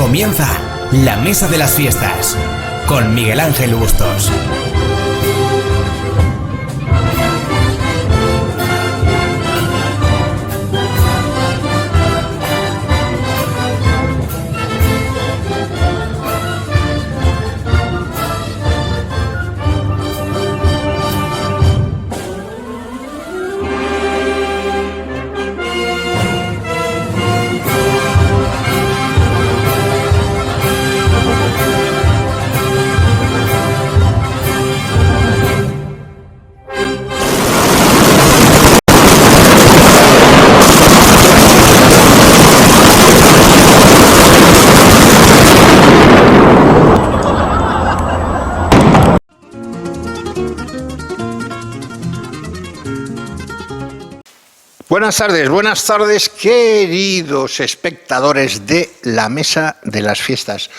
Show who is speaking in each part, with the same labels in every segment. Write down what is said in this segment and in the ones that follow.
Speaker 1: Comienza La Mesa de las Fiestas con Miguel Ángel Bustos.
Speaker 2: Buenas tardes, queridos espectadores de La Mesa de las Fiestas.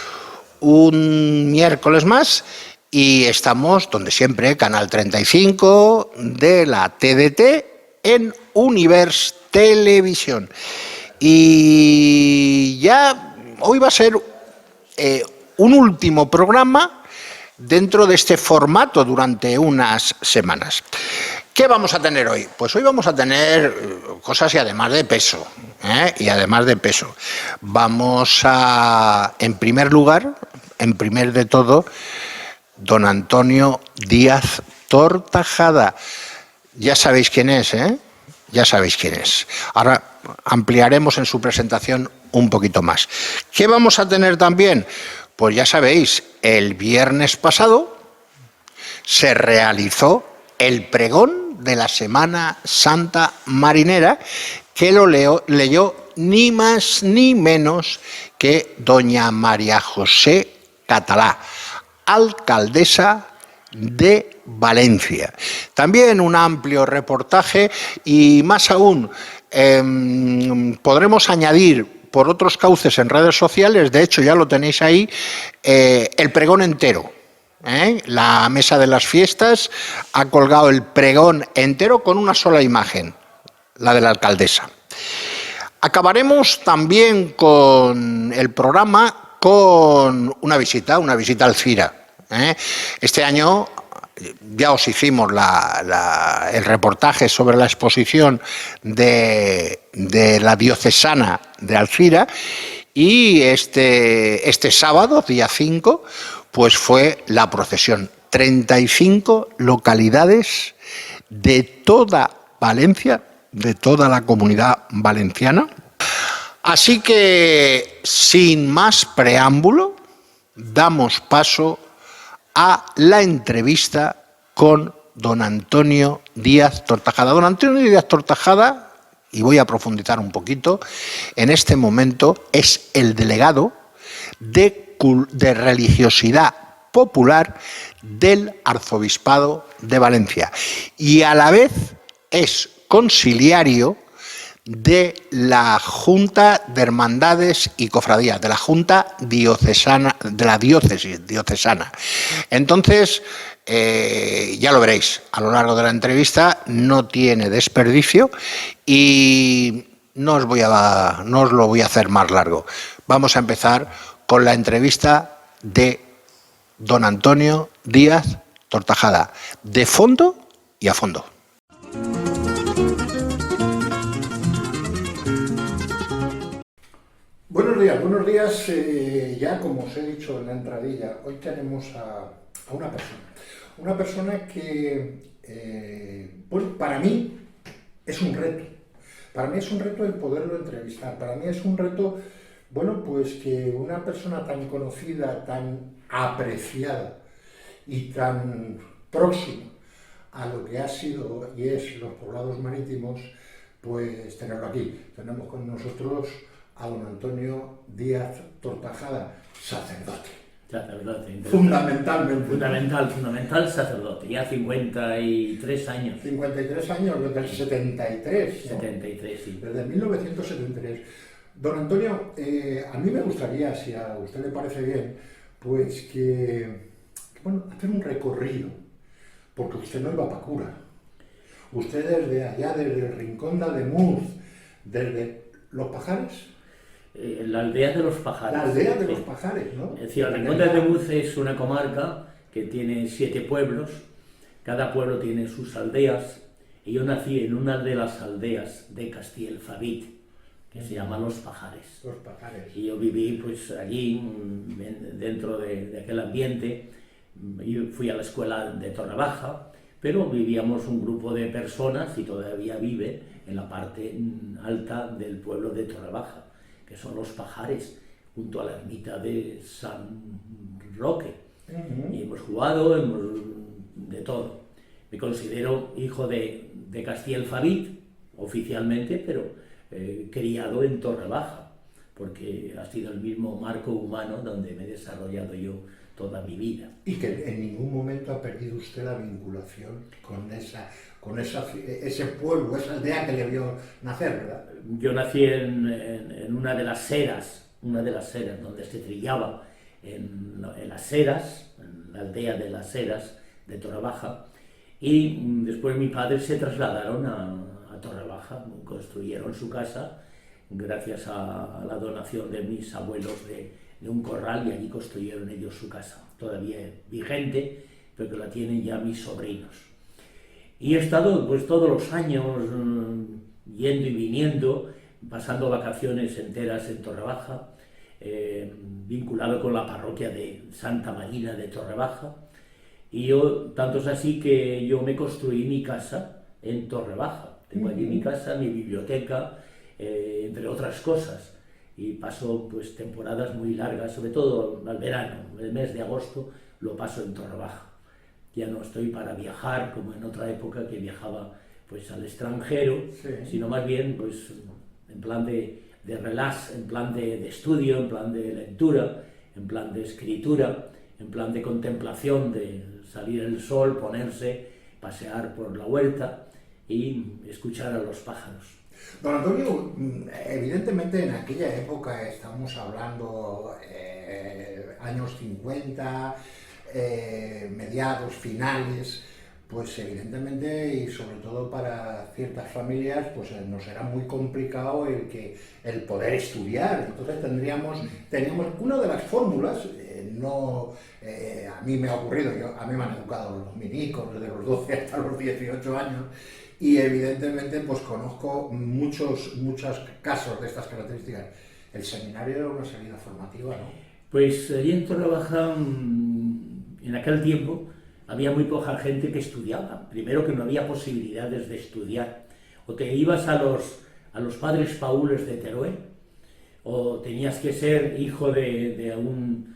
Speaker 2: Un miércoles más y estamos, donde siempre, Canal 35 de la TDT en Univers Televisión. Y ya hoy va a ser un último programa dentro de este formato durante unas semanas. ¿Qué vamos a tener hoy? Pues hoy vamos a tener cosas y además de peso. Vamos a, en primer de todo, don Antonio Díaz Tortajada. Ya sabéis quién es, ¿eh? Ya sabéis quién es. Ahora ampliaremos en su presentación un poquito más. ¿Qué vamos a tener también? Pues ya sabéis, el viernes pasado se realizó el pregón de la Semana Santa Marinera, que lo leyó ni más ni menos que doña María José Catalá, alcaldesa de Valencia. También un amplio reportaje y más aún podremos añadir por otros cauces en redes sociales, de hecho ya lo tenéis ahí, el pregón entero. La Mesa de las Fiestas ha colgado el pregón entero con una sola imagen, la de la alcaldesa. Acabaremos también con el programa con una visita al CIRA. Este año ya os hicimos el reportaje sobre la exposición de la diocesana de Alcira y este sábado, día 5, pues fue la procesión. 35 localidades de toda Valencia, de toda la Comunidad Valenciana. Así que, sin más preámbulo, damos paso a la entrevista con don Antonio Díaz Tortajada. Don Antonio Díaz Tortajada, y voy a profundizar un poquito, en este momento es el delegado de religiosidad popular del Arzobispado de Valencia y a la vez es consiliario de la Junta de Hermandades y Cofradías, de la Junta Diocesana, de la Diócesis Diocesana. Entonces, ya lo veréis a lo largo de la entrevista, no tiene desperdicio y no os lo voy a hacer más largo. Vamos a empezar con la entrevista de don Antonio Díaz Tortajada, de fondo y a fondo. Buenos días. Ya como os he dicho en la entradilla, hoy tenemos a una persona que, bueno, para mí es un reto. Para mí es un reto el poderlo entrevistar. Para mí es un reto, bueno, pues que una persona tan conocida, tan apreciada y tan próxima a lo que ha sido y es los poblados marítimos, pues tenerlo aquí. Tenemos con nosotros a don Antonio Díaz Tortajada, sacerdote.
Speaker 3: Fundamental sacerdote, ya 53 años.
Speaker 2: 53 años, desde el 73.
Speaker 3: 73, sí.
Speaker 2: Desde 1973. Don Antonio, a mí me gustaría, si a usted le parece bien, pues bueno, hacer un recorrido, porque usted no iba para cura. Usted desde allá, desde el Rincón de Ademuz, desde Los Pajares.
Speaker 3: En la aldea de los Pajares.
Speaker 2: La aldea de
Speaker 3: sí.
Speaker 2: los Pajares, ¿no?
Speaker 3: Es decir, el Rincón de Ademuz es una comarca que tiene 7 pueblos, cada pueblo tiene sus aldeas, y yo nací en una de las aldeas de Castielfabit, que se llama Los Pajares.
Speaker 2: Los Pajares.
Speaker 3: Y yo viví pues allí, dentro de aquel ambiente. Yo fui a la escuela de Torrebaja, pero vivíamos un grupo de personas, y todavía vive, en la parte alta del pueblo de Torrebaja, que son Los Pajares, junto a la ermita de San Roque. Y hemos jugado, de todo. Me considero hijo de Castielfabit, oficialmente, pero criado en Torrebaja, porque ha sido el mismo marco humano donde me he desarrollado yo toda mi vida.
Speaker 2: Y que en ningún momento ha perdido usted la vinculación con ese pueblo, esa aldea que le vio nacer, ¿verdad?
Speaker 3: Yo nací en una de las eras, donde se trillaba en las eras, en la aldea de las eras de Torrebaja, y después mis padres se trasladaron a Torrebaja, construyeron su casa gracias a la donación de mis abuelos de un corral, y allí construyeron ellos su casa, todavía vigente, pero que la tienen ya mis sobrinos. Y he estado pues todos los años yendo y viniendo, pasando vacaciones enteras en Torrebaja, vinculado con la parroquia de Santa Marina de Torrebaja, y yo, tanto es así que yo me construí mi casa en Torrebaja. Tengo allí mi casa, mi biblioteca, entre otras cosas, y paso pues temporadas muy largas, sobre todo al verano, el mes de agosto lo paso en Torrebaja. Ya no estoy para viajar como en otra época, que viajaba pues al extranjero,
Speaker 2: sí,
Speaker 3: sino más bien pues en plan de relax, en plan de estudio, en plan de lectura, en plan de escritura, en plan de contemplación, de salir el sol, ponerse, pasear por la huerta y escuchar a los pájaros.
Speaker 2: Don Antonio, evidentemente en aquella época estamos hablando años 50, mediados, finales, pues evidentemente, y sobre todo para ciertas familias, pues nos era muy complicado el poder estudiar. Entonces teníamos una de las fórmulas, a mí me ha ocurrido, a mí me han educado los dominicos desde los 12 hasta los 18 años, y evidentemente pues conozco muchos casos de estas características. El seminario era una salida formativa, ¿no?
Speaker 3: Pues allí en Torrebaja, en aquel tiempo, había muy poca gente que estudiaba. Primero, que no había posibilidades de estudiar. O te ibas a los padres paules de Teruel, o tenías que ser hijo de un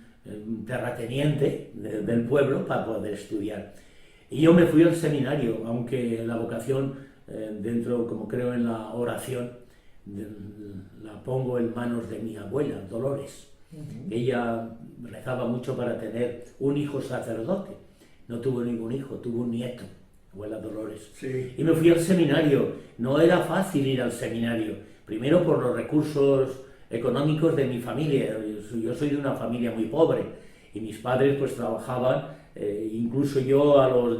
Speaker 3: terrateniente del pueblo para poder estudiar. Y yo me fui al seminario, aunque la vocación, dentro, como creo en la oración, la pongo en manos de mi abuela, Dolores. Ella rezaba mucho para tener un hijo sacerdote. No tuvo ningún hijo, tuvo un nieto, abuela Dolores.
Speaker 2: Sí.
Speaker 3: Y me fui al seminario. No era fácil ir al seminario. Primero por los recursos económicos de mi familia. Yo soy de una familia muy pobre y mis padres pues trabajaban. Incluso yo a los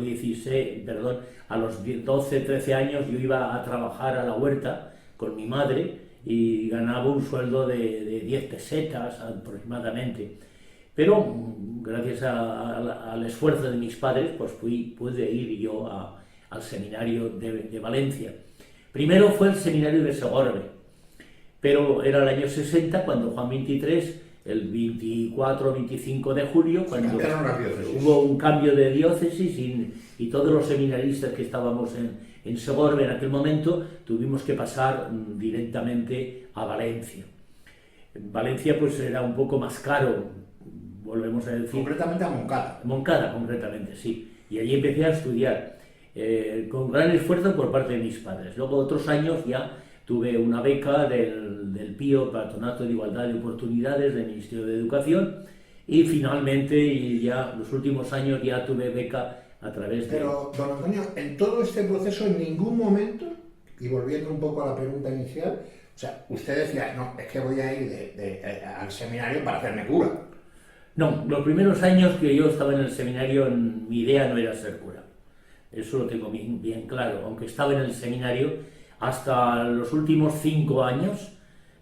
Speaker 3: 12, 13 años yo iba a trabajar a la huerta con mi madre y ganaba un sueldo de 10 pesetas aproximadamente. Pero gracias al esfuerzo de mis padres pues pude ir yo al seminario de Valencia. Primero fue el seminario de Segorbe, pero era el año 60 cuando Juan XXIII, el 24 o 25 de julio, cuando hubo un cambio de diócesis y todos los seminaristas que estábamos en Segorbe en aquel momento tuvimos que pasar directamente a Valencia. Valencia pues era un poco más caro, volvemos a decir.
Speaker 2: Concretamente a Moncada.
Speaker 3: Moncada, concretamente, sí. Y allí empecé a estudiar con gran esfuerzo por parte de mis padres. Luego otros años ya tuve una beca del PIO, Patronato de Igualdad de Oportunidades, del Ministerio de Educación, y finalmente, y ya los últimos años, ya tuve beca a través de...
Speaker 2: Pero, don Antonio, en todo este proceso, en ningún momento, y volviendo un poco a la pregunta inicial, o sea, usted decía, no, es que voy a ir al seminario para hacerme cura.
Speaker 3: No, los primeros años que yo estaba en el seminario, mi idea no era ser cura. Eso lo tengo bien claro. Aunque estaba en el seminario, hasta los últimos 5 años,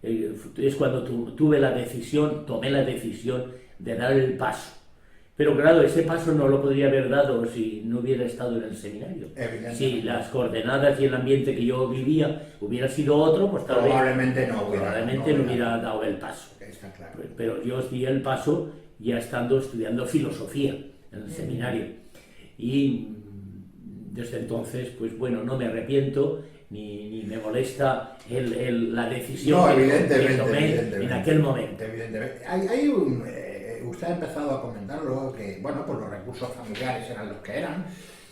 Speaker 3: es cuando tomé la decisión de dar el paso. Pero claro, ese paso no lo podría haber dado si no hubiera estado en el seminario. Si las coordenadas y el ambiente que yo vivía hubiera sido otro, pues
Speaker 2: probablemente no
Speaker 3: hubiera dado el paso.
Speaker 2: Está claro.
Speaker 3: Pero yo di el paso ya estando estudiando filosofía en el seminario. Y desde entonces, pues bueno, no me arrepiento ni me molesta la decisión que tomé en aquel momento.
Speaker 2: Evidentemente. Usted ha empezado a comentarlo, que bueno, pues los recursos familiares eran los que eran,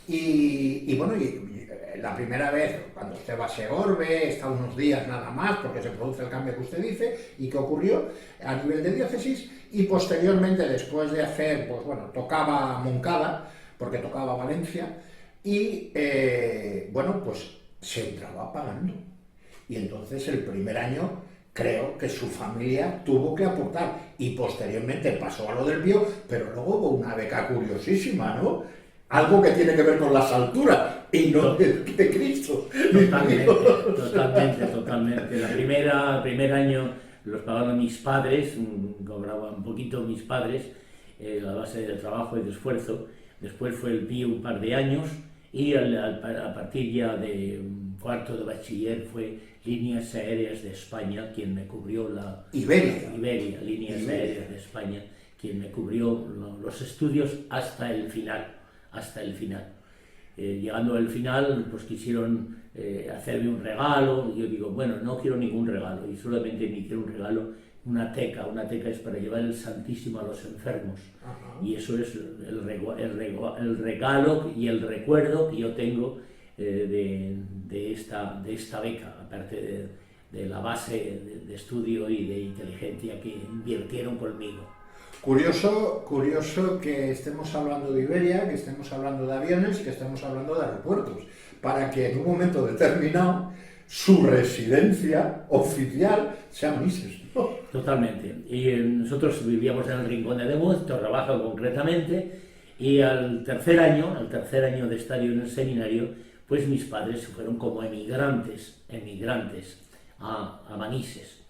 Speaker 2: y bueno, y la primera vez, cuando usted va a Segorbe, está unos días nada más, porque se produce el cambio que usted dice, y que ocurrió a nivel de diócesis, y posteriormente, después de hacer, pues bueno, tocaba Moncada, porque tocaba Valencia, y bueno, pues se entraba pagando. Y entonces el primer año creo que su familia tuvo que aportar, y posteriormente pasó a lo del Pío, pero luego hubo una beca curiosísima, ¿no? Algo que tiene que ver con las alturas y no de Cristo.
Speaker 3: Totalmente. El primer año los pagaban mis padres, cobraban un poquito mis padres, a base de trabajo y de esfuerzo. Después fue el Pío un par de años, y a partir ya de cuarto de bachiller fue Líneas Aéreas de España quien me cubrió Iberia, Líneas Aéreas de España, quien me cubrió los estudios hasta el final. Llegando al final, pues quisieron hacerme un regalo, y yo digo, bueno, no quiero ningún regalo, y solamente me quiero un regalo, una teca es para llevar el Santísimo a los enfermos. Ajá. Y eso es el regalo y el recuerdo que yo tengo de esta beca, aparte de la base de estudio y de inteligencia que invirtieron conmigo.
Speaker 2: Curioso que estemos hablando de Iberia, que estemos hablando de aviones, que estemos hablando de aeropuertos, para que en un momento determinado su residencia oficial sea Manises, ¿no?
Speaker 3: Totalmente. Y nosotros vivíamos en el Rincón de Ademuz, Torrebaja concretamente, y al tercer año de estadio en el seminario, pues mis padres se fueron como emigrantes a Manises.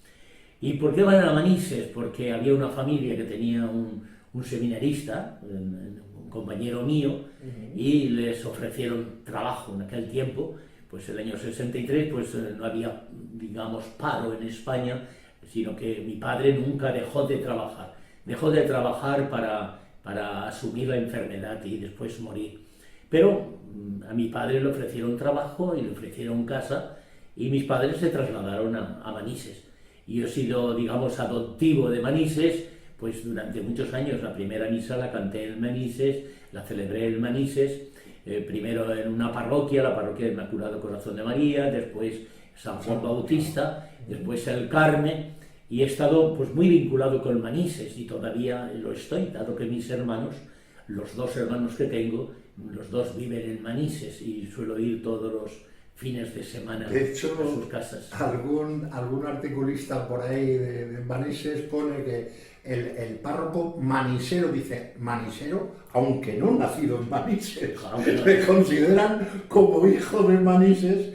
Speaker 3: ¿Y por qué van a Manises? Porque había una familia que tenía un seminarista, un compañero mío, y les ofrecieron trabajo en aquel tiempo. Pues el año 63 pues no había, digamos, paro en España, sino que mi padre nunca dejó de trabajar para asumir la enfermedad y después morir. Pero a mi padre le ofrecieron trabajo y le ofrecieron casa, y mis padres se trasladaron a Manises. Y yo he sido, digamos, adoptivo de Manises, pues durante muchos años. La primera misa la canté en Manises, la celebré en Manises, primero en una parroquia, la parroquia del Inmaculado Corazón de María, después San Juan Bautista, después el Carmen, y he estado pues muy vinculado con Manises, y todavía lo estoy, dado que mis hermanos, los dos hermanos que tengo, los dos viven en Manises, y suelo ir todos los fines de semana
Speaker 2: de hecho,
Speaker 3: a sus casas.
Speaker 2: Algún articulista por ahí de Manises pone que el párroco manisero, dice manisero, aunque no nacido en Manises, le consideran como hijo de Manises.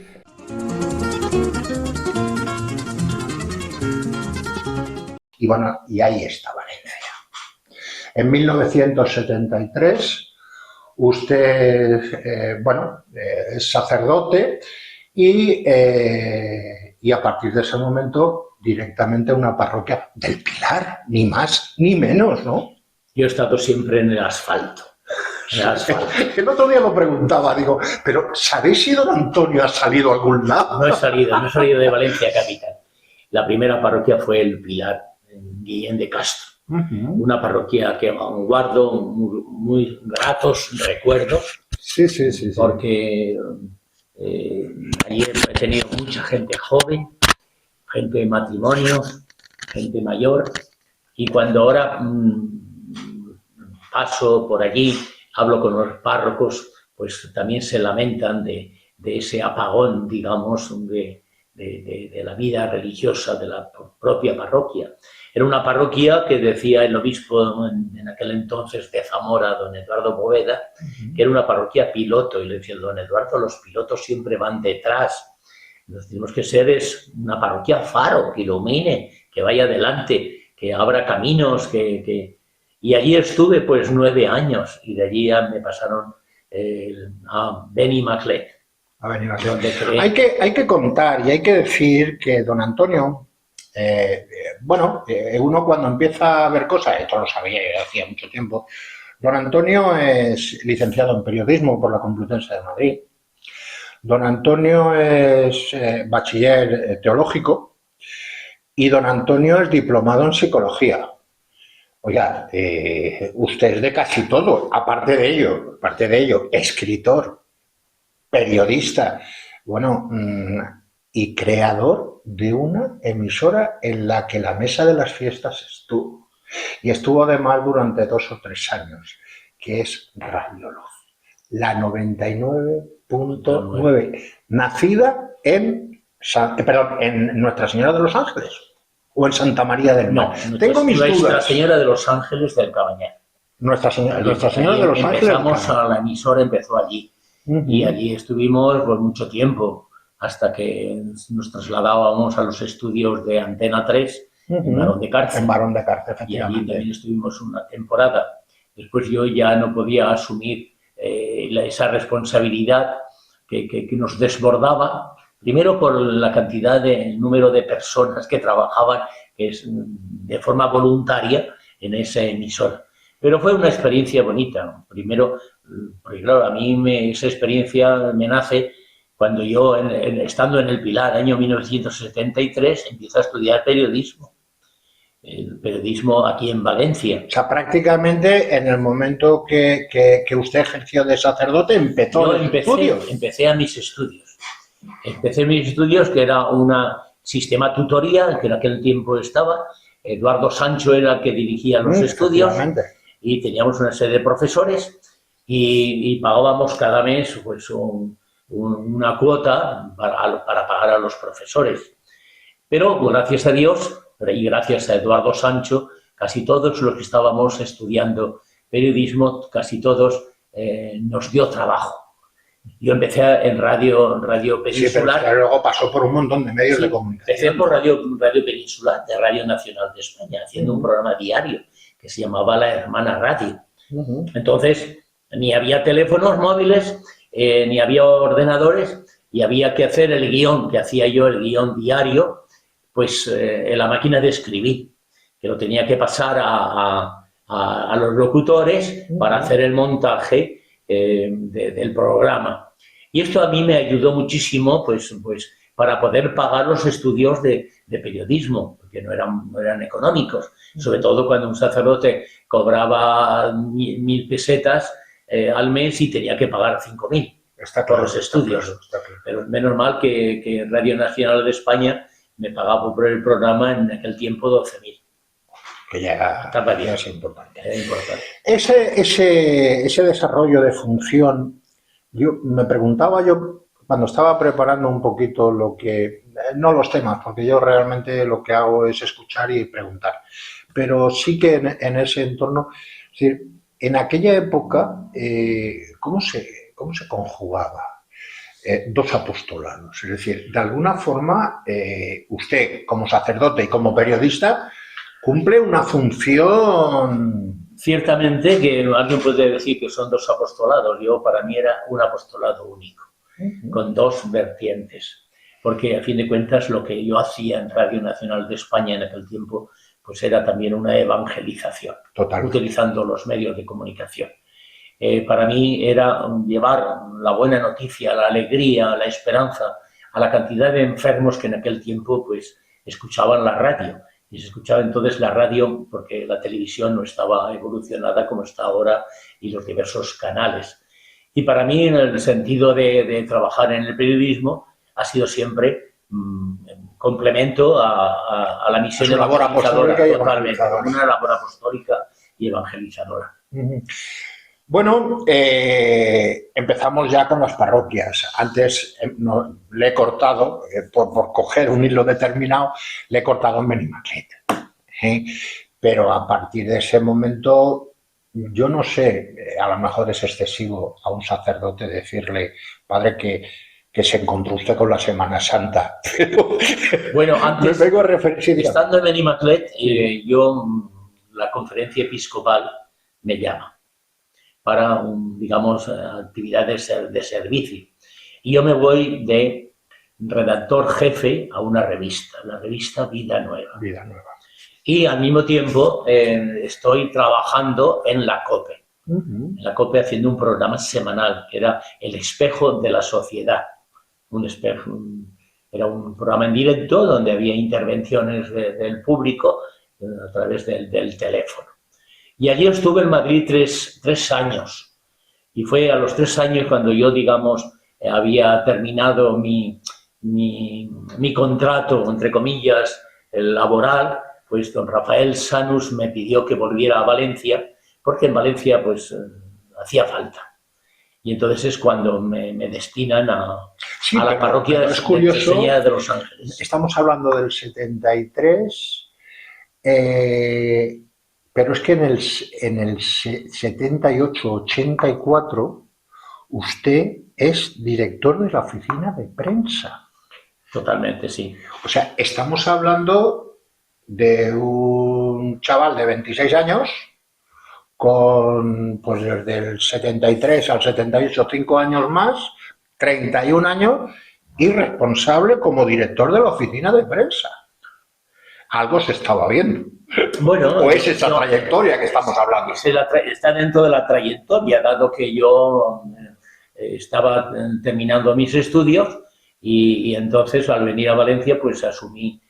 Speaker 2: Y bueno, y ahí está Valencia. En 1973 usted, es sacerdote, y a partir de ese momento directamente a una parroquia del Pilar, ni más ni menos, ¿no?
Speaker 3: Yo he estado siempre en el asfalto.
Speaker 2: El otro día lo preguntaba, digo, pero ¿sabéis si don Antonio ha salido a algún lado?
Speaker 3: No he salido de Valencia capital. La primera parroquia fue el Pilar, en Guillén de Castro. Una parroquia que aún guardo muy gratos recuerdos.
Speaker 2: Sí.
Speaker 3: Porque allí he tenido mucha gente joven, gente de matrimonios, gente mayor, y cuando ahora paso por allí, hablo con los párrocos, pues también se lamentan de ese apagón, digamos, de la vida religiosa de la propia parroquia. Era una parroquia que decía el obispo en aquel entonces de Zamora, don Eduardo Bóveda, que era una parroquia piloto, y le decía, don Eduardo, los pilotos siempre van detrás Tenemos que ser una parroquia faro, que ilumine, que vaya adelante, que abra caminos, Y allí estuve pues 9 años y de allí ya me pasaron a Benimaclet.
Speaker 2: Hay que contar y hay que decir que don Antonio, uno cuando empieza a ver cosas, esto lo sabía hacía mucho tiempo, don Antonio es licenciado en periodismo por la Complutense de Madrid. Don Antonio es bachiller teológico y don Antonio es diplomado en psicología. Oiga, usted es de casi todo, aparte de ello, escritor, periodista, y creador de una emisora en la que la Mesa de las Fiestas estuvo. Y estuvo además durante 2 o 3 años, que es Radio Luz, la 99.9, nacida en Nuestra Señora de los Ángeles o en Santa María del Mar.
Speaker 3: No,
Speaker 2: Tengo mis dudas.
Speaker 3: Nuestra Señora de los Ángeles del Cabañal.
Speaker 2: Nuestra Señora de los Ángeles.
Speaker 3: La emisora empezó allí. Y allí estuvimos por mucho tiempo, hasta que nos trasladábamos a los estudios de Antena 3, en Barón de Cárcel.
Speaker 2: En Barón de Cárcel,
Speaker 3: efectivamente. Y allí también estuvimos una temporada. Después yo ya no podía asumir esa responsabilidad que nos desbordaba, primero por la cantidad de número de personas que trabajaban de forma voluntaria en esa emisora. Pero fue una experiencia bonita. Primero, porque claro, a mí esa experiencia me nace cuando yo, estando en el Pilar, año 1973, empiezo a estudiar periodismo. El periodismo aquí en Valencia.
Speaker 2: O sea, prácticamente en el momento que usted ejerció de sacerdote, empezó los estudios.
Speaker 3: Empecé mis estudios. Empecé mis estudios, que era un sistema tutorial, que en aquel tiempo estaba. Eduardo Sancho era el que dirigía los estudios. Y teníamos una serie de profesores y pagábamos cada mes pues una cuota para pagar a los profesores. Pero gracias a Dios y gracias a Eduardo Sancho, casi todos los que estábamos estudiando periodismo, casi todos nos dio trabajo. Yo empecé en Radio Peninsular.
Speaker 2: Sí, pero luego pasó por un montón de medios de comunicación.
Speaker 3: Empecé por Radio Peninsular, de Radio Nacional de España, haciendo un programa diario que se llamaba La Hermana Radio. Entonces, ni había teléfonos móviles, ni había ordenadores, y había que hacer el guión, que hacía yo, el guión diario, pues en la máquina de escribir, que lo tenía que pasar a los locutores para hacer el montaje del programa. Y esto a mí me ayudó muchísimo pues para poder pagar los estudios de periodismo, porque no eran económicos, sobre todo cuando un sacerdote cobraba 1.000 pesetas al mes y tenía que pagar 5.000 por los estudios. Está claro. Pero menos mal que Radio Nacional de España me pagaba por el programa en aquel tiempo 12.000.
Speaker 2: Que ya es importante. Ese desarrollo de función, me preguntaba cuando estaba preparando un poquito no los temas, porque yo realmente lo que hago es escuchar y preguntar, pero sí que en ese entorno, es decir, en aquella época, ¿cómo se conjugaba dos apostolados? Es decir, de alguna forma, usted como sacerdote y como periodista cumple una función.
Speaker 3: Ciertamente que alguien puede decir que son dos apostolados. Para mí era un apostolado único, con dos vertientes. Porque a fin de cuentas lo que yo hacía en Radio Nacional de España en aquel tiempo pues era también una evangelización.
Speaker 2: Total.
Speaker 3: Utilizando los medios de comunicación. Para mí era llevar la buena noticia, la alegría, la esperanza a la cantidad de enfermos que en aquel tiempo pues escuchaban la radio. Y se escuchaba entonces la radio porque la televisión no estaba evolucionada como está ahora y los diversos canales. Y para mí, en el sentido de trabajar en el periodismo, ha sido siempre complemento a la misión evangelizadora, totalmente, una labor apostólica y evangelizadora.
Speaker 2: Bueno, empezamos ya con las parroquias. Antes le he cortado, por coger un hilo determinado, le he cortado en Benimaclet. Pero a partir de ese momento, yo no sé, a lo mejor es excesivo a un sacerdote decirle, padre, que que se encontró usted con la Semana Santa.
Speaker 3: Bueno, antes,
Speaker 2: me vengo a referir, sí,
Speaker 3: estando en Benimaclet, la conferencia episcopal me llama para, digamos, actividades de servicio. Y yo me voy de redactor jefe a una revista, la revista Vida Nueva.
Speaker 2: Vida Nueva.
Speaker 3: Y al mismo tiempo estoy trabajando en la COPE. En la COPE haciendo un programa semanal, que era El Espejo de la Sociedad. Era un programa en directo donde había intervenciones del público a través del teléfono. Y allí estuve en Madrid tres años. Y fue a los 3 años cuando yo, digamos, había terminado mi contrato, entre comillas, laboral, pues don Rafael Sanus me pidió que volviera a Valencia, porque en Valencia pues hacía falta. Y entonces es cuando me destinan a la parroquia de Señora de los Ángeles.
Speaker 2: Estamos hablando del 73, pero es que en el 78-84 usted es director de la oficina de prensa.
Speaker 3: Totalmente, sí.
Speaker 2: O sea, estamos hablando de un chaval de 26 años con, pues desde el 73 al 78, 5 años más, 31 años, y responsable como director de la oficina de prensa. Algo se estaba viendo.
Speaker 3: Bueno,
Speaker 2: ¿O es esa trayectoria que estamos hablando?
Speaker 3: Está dentro de la trayectoria, dado que yo estaba terminando mis estudios y entonces al venir a Valencia pues asumí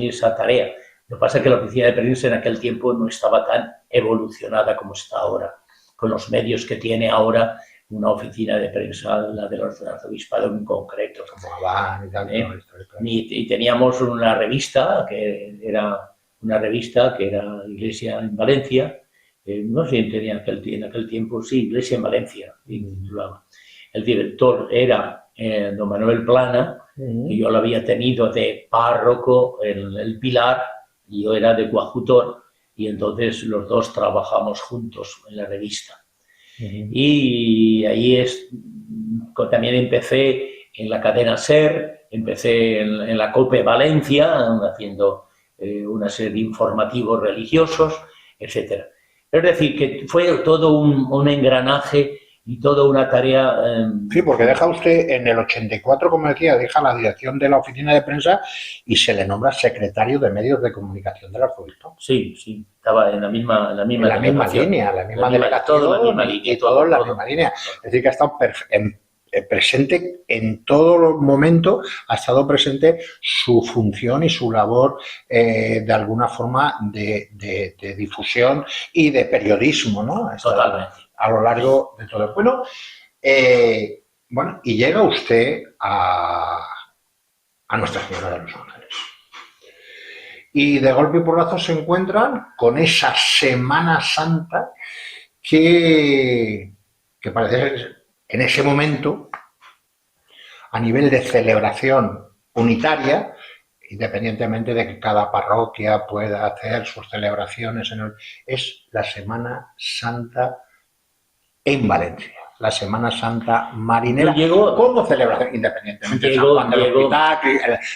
Speaker 3: esa tarea. Lo que pasa es que la oficina de prensa en aquel tiempo no estaba tan evolucionada como está ahora, con los medios que tiene ahora una oficina de prensa, la del arzobispado en concreto. Y teníamos una revista que era Iglesia en Valencia, no sé si tenía en aquel tiempo, sí, Iglesia en Valencia, titulaba. El director era don Manuel Plana, que yo lo había tenido de párroco en el Pilar, y yo era de coadjutor, y entonces los dos trabajamos juntos en la revista. Y ahí también empecé en la cadena SER, empecé en la COPE Valencia, haciendo una serie de informativos religiosos, etc. Es decir, que fue todo un engranaje y toda una tarea...
Speaker 2: Sí, porque deja usted en el 84, como decía, deja la dirección de la oficina de prensa y se le nombra secretario de medios de comunicación del arzobispo.
Speaker 3: Sí, estaba en la misma
Speaker 2: línea,
Speaker 3: todo en la misma
Speaker 2: línea. Es decir, que ha estado presente en todo momento, ha estado presente su función y su labor de alguna forma de difusión y de periodismo, ¿no?
Speaker 3: Totalmente.
Speaker 2: A lo largo de todo. Bueno, y llega usted a Nuestra Señora de los Ángeles. Y de golpe y porrazo se encuentran con esa Semana Santa que parece en ese momento, a nivel de celebración unitaria, independientemente de que cada parroquia pueda hacer sus celebraciones, es la Semana Santa en Valencia, la Semana Santa marinera, como celebración, independientemente de San Juan del Hospital,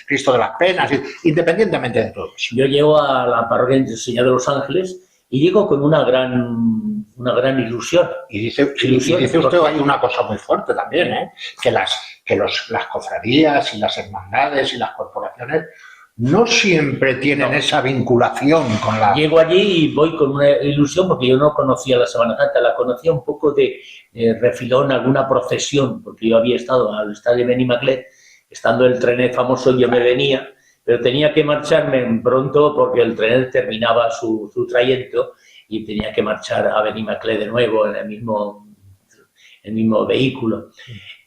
Speaker 2: Cristo de las Penas, independientemente de todo eso.
Speaker 3: Yo llego a la parroquia de Señora de los Ángeles y llego con una gran ilusión.
Speaker 2: Y dice usted, hay una cosa muy fuerte también, que las cofradías y las hermandades y las corporaciones no siempre tienen esa vinculación con la...
Speaker 3: Llego allí y voy con una ilusión porque yo no conocía la Semana Santa, la conocía un poco de refilón, alguna procesión, porque yo había estado al estadio de Benimaclet, estando el trenet famoso, yo me venía, pero tenía que marcharme pronto porque el trenet terminaba su trayecto y tenía que marchar a Benimaclet de nuevo en el mismo vehículo.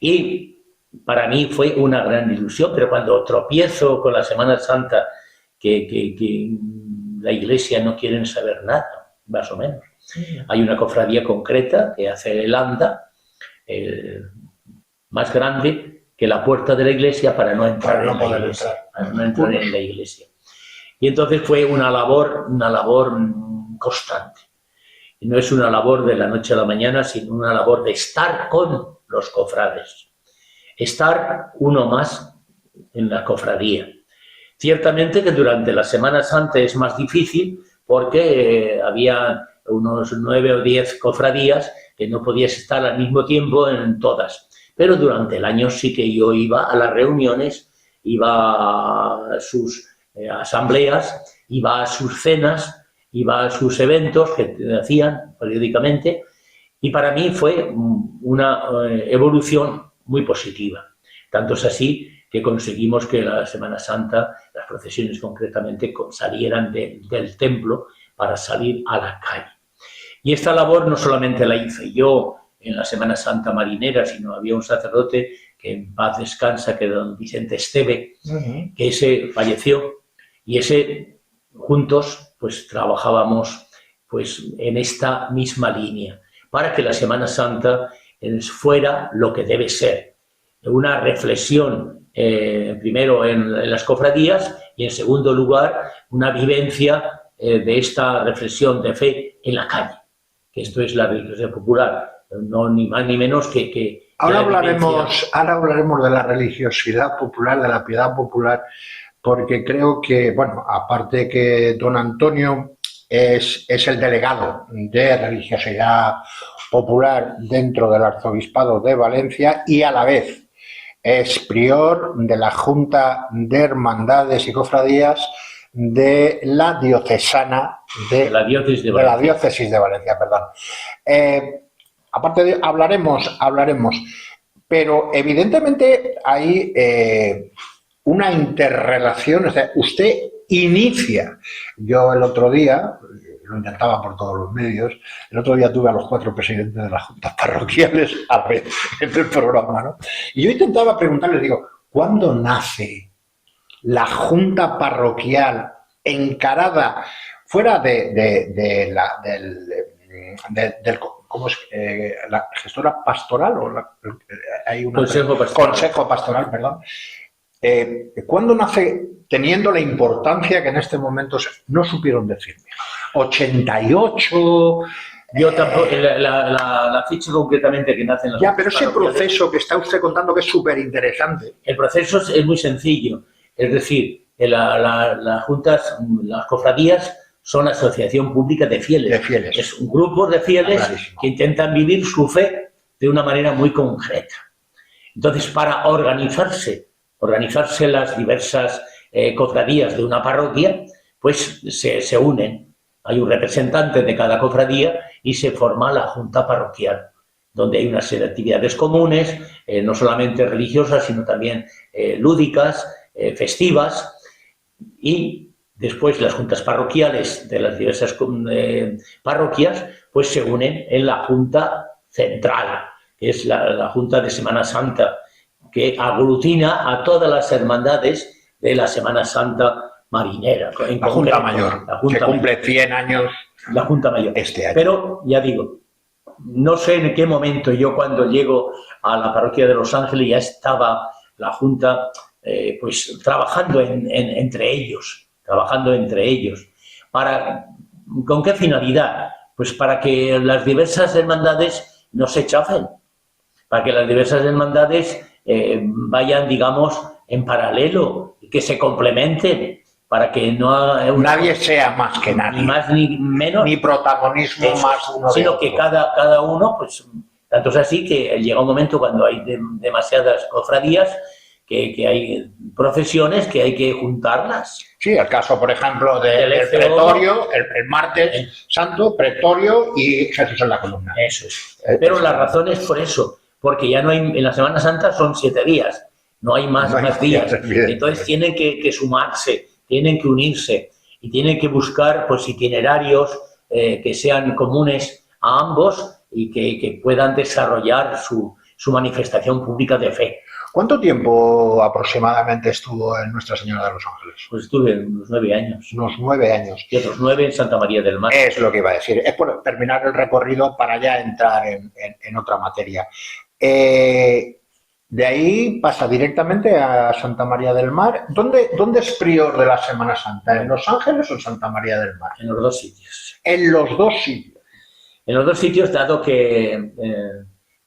Speaker 3: Y para mí fue una gran ilusión, pero cuando tropiezo con la Semana Santa, que la Iglesia no quieren saber nada, más o menos. Hay una cofradía concreta que hace el anda, más grande que la puerta de la Iglesia para no entrar en la Iglesia. Y entonces fue una labor constante. Y no es una labor de la noche a la mañana, sino una labor de estar con los cofrades. estar uno más en la cofradía. Ciertamente que durante la Semana Santa es más difícil porque había unos 9 o 10 cofradías que no podías estar al mismo tiempo en todas. Pero durante el año sí que yo iba a las reuniones, iba a sus asambleas, iba a sus cenas, iba a sus eventos que hacían periódicamente, y para mí fue una evolución muy positiva. Tanto es así que conseguimos que la Semana Santa, las procesiones concretamente, salieran del templo para salir a la calle. Y esta labor no solamente la hice yo en la Semana Santa marinera, sino había un sacerdote que en paz descansa, que era don Vicente Esteve, que ese falleció, y ese juntos pues trabajábamos pues en esta misma línea, para que la Semana Santa fuera lo que debe ser, una reflexión primero en las cofradías y en segundo lugar una vivencia de esta reflexión de fe en la calle, que esto es la religiosidad popular, no ni más ni menos que
Speaker 2: ahora hablaremos de la religiosidad popular, de la piedad popular, porque creo que, bueno, aparte que don Antonio es el delegado de religiosidad popular dentro del Arzobispado de Valencia y a la vez es prior de la Junta de Hermandades y Cofradías de la diocesana de la diócesis de Valencia, perdón. Aparte de hablaremos, pero evidentemente hay una interrelación, o sea, usted inicia. Yo el otro día, lo intentaba por todos los medios, el otro día tuve a los 4 presidentes de las juntas parroquiales a la vez en el programa, ¿no? Y yo intentaba preguntarles, digo, ¿cuándo nace la junta parroquial encarada fuera del ¿cómo es? La gestora pastoral o hay un consejo pastoral, perdón. ¿Cuándo nace teniendo la importancia que en este momento no supieron decirme? 88.
Speaker 3: Yo tampoco, la fecha concretamente que nace en las...
Speaker 2: Ya, pero ese proceso que está usted contando que es súper interesante.
Speaker 3: El proceso es muy sencillo. Es decir, las juntas, las cofradías son asociación pública de fieles. Es un grupo de fieles que intentan vivir su fe de una manera muy concreta. Entonces, para organizarse las diversas cofradías de una parroquia, pues se unen. Hay un representante de cada cofradía y se forma la junta parroquial, donde hay una serie de actividades comunes, no solamente religiosas, sino también lúdicas, festivas, y después las juntas parroquiales de las diversas parroquias pues se unen en la junta central, que es la junta de Semana Santa, que aglutina a todas las hermandades de la Semana Santa marinera.
Speaker 2: La Junta Mayor, que cumple 100 años.
Speaker 3: La Junta Mayor.
Speaker 2: Este año.
Speaker 3: Pero, ya digo, no sé en qué momento yo cuando llego a la parroquia de Los Ángeles ya estaba la Junta pues trabajando entre ellos. ¿Con qué finalidad? Pues para que las diversas hermandades no se chafen, para que las diversas hermandades vayan, digamos, en paralelo, que se complementen, para que
Speaker 2: nadie sea más que nadie,
Speaker 3: ni más ni menos,
Speaker 2: ni protagonismo más uno,
Speaker 3: sino que cada uno, pues tanto es así que llega un momento cuando hay demasiadas cofradías que hay procesiones que hay que juntarlas.
Speaker 2: Sí, el caso, por ejemplo, del pretorio, el martes santo, pretorio y Jesús en la columna.
Speaker 3: Eso es. Pero la razón es por eso, porque ya no hay, en la Semana Santa son 7 días, no hay más días. Entonces tienen que sumarse, tienen que unirse y tienen que buscar pues itinerarios que sean comunes a ambos y que puedan desarrollar su manifestación pública de fe.
Speaker 2: ¿Cuánto tiempo aproximadamente estuvo en Nuestra Señora de los Ángeles?
Speaker 3: Pues estuve unos 9 años.
Speaker 2: Unos 9 años.
Speaker 3: Y otros 9 en Santa María del Mar.
Speaker 2: Es lo que iba a decir. Es por terminar el recorrido para ya entrar en otra materia. De ahí pasa directamente a Santa María del Mar. ¿Dónde es prior de la Semana Santa? ¿En Los Ángeles o en Santa María del Mar?
Speaker 3: En los 2 sitios.
Speaker 2: En los 2 sitios.
Speaker 3: En los 2 sitios, dado que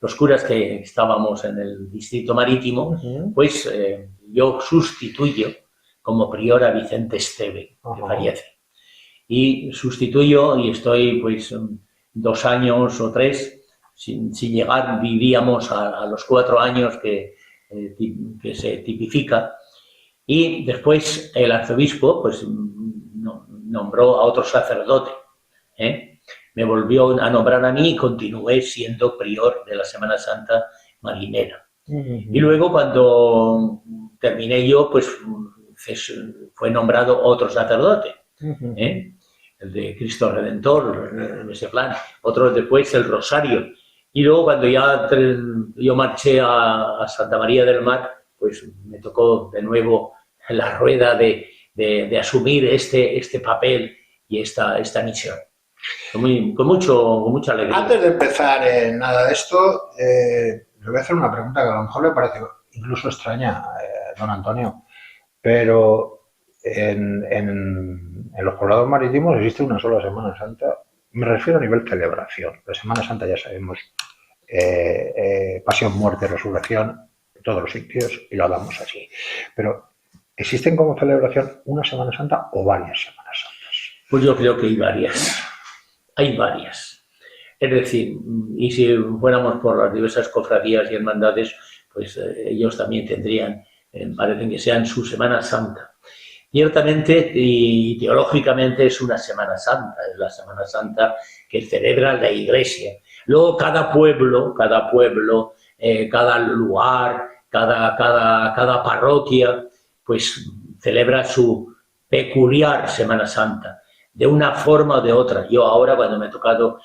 Speaker 3: los curas que estábamos en el distrito marítimo, pues yo sustituyo como prior a Vicente Esteve, que fallece. Y sustituyo y estoy pues 2 años o 3 sin llegar, vivíamos a los 4 años que se tipifica. Y después el arzobispo pues nombró a otro sacerdote, me volvió a nombrar a mí y continué siendo prior de la Semana Santa marinera. Y luego cuando terminé yo, pues fue nombrado otro sacerdote, el de Cristo Redentor, en ese plan, otro después el Rosario. Y luego cuando ya yo marché a Santa María del Mar, pues me tocó de nuevo la rueda de asumir este papel y esta misión. Con mucha alegría.
Speaker 2: Antes de empezar en nada de esto, le voy a hacer una pregunta que a lo mejor le parece incluso extraña, don Antonio, pero en los poblados marítimos existe una sola Semana Santa. Me refiero a nivel celebración. La Semana Santa ya sabemos, pasión, muerte, resurrección, en todos los sitios, y lo hablamos así. Pero ¿existen como celebración una Semana Santa o varias Semanas Santas?
Speaker 3: Pues yo creo que hay varias. Hay varias. Es decir, y si fuéramos por las diversas cofradías y hermandades, pues ellos también tendrían, parecen que sean su Semana Santa. Ciertamente y teológicamente es una Semana Santa, es la Semana Santa que celebra la Iglesia. Luego cada pueblo, cada lugar, cada parroquia, pues celebra su peculiar Semana Santa, de una forma o de otra. Yo ahora, cuando me ha tocado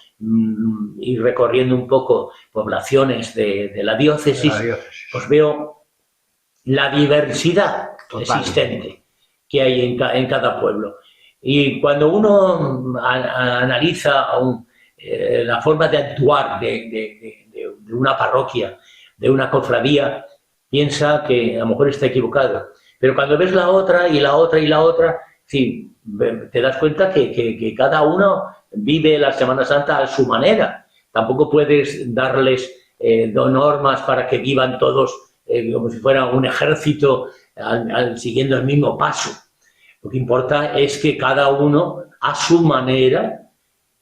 Speaker 3: ir recorriendo un poco poblaciones de la diócesis, pues veo la diversidad existente que hay en cada pueblo. Y cuando uno analiza la forma de actuar de una parroquia, de una cofradía, piensa que a lo mejor está equivocado. Pero cuando ves la otra y la otra y la otra, sí, te das cuenta que cada uno vive la Semana Santa a su manera. Tampoco puedes darles normas para que vivan todos como si fuera un ejército siguiendo el mismo paso. Lo que importa es que cada uno a su manera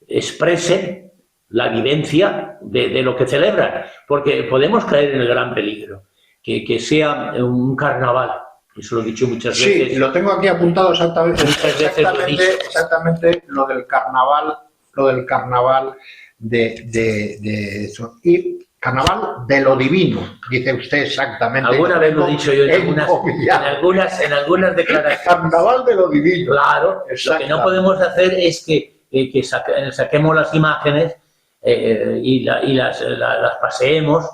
Speaker 3: exprese la vivencia de lo que celebran, porque podemos caer en el gran peligro, que sea un carnaval. Eso lo he dicho muchas veces.
Speaker 2: Sí, lo tengo aquí apuntado exactamente lo del carnaval de eso. Y carnaval de lo divino, dice usted exactamente.
Speaker 3: Alguna vez lo he dicho yo en algunas declaraciones.
Speaker 2: Carnaval de lo divino.
Speaker 3: Claro, lo que no podemos hacer es que saquemos las imágenes y las paseemos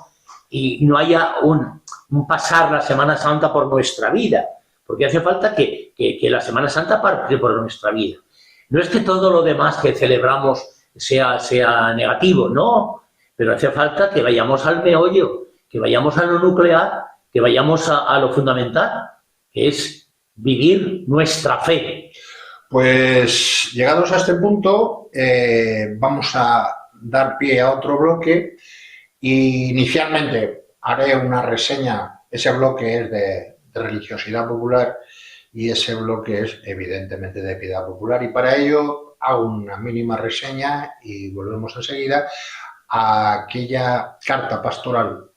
Speaker 3: y no haya un pasar la Semana Santa por nuestra vida, porque hace falta que la Semana Santa pase por nuestra vida. No es que todo lo demás que celebramos sea negativo, no, pero hace falta que vayamos al meollo, que vayamos a lo nuclear, que vayamos a lo fundamental, que es vivir nuestra fe.
Speaker 2: Pues llegados a este punto, vamos a dar pie a otro bloque y inicialmente haré una reseña. Ese bloque es de religiosidad popular y ese bloque es evidentemente de piedad popular, y para ello hago una mínima reseña y volvemos enseguida a aquella carta pastoral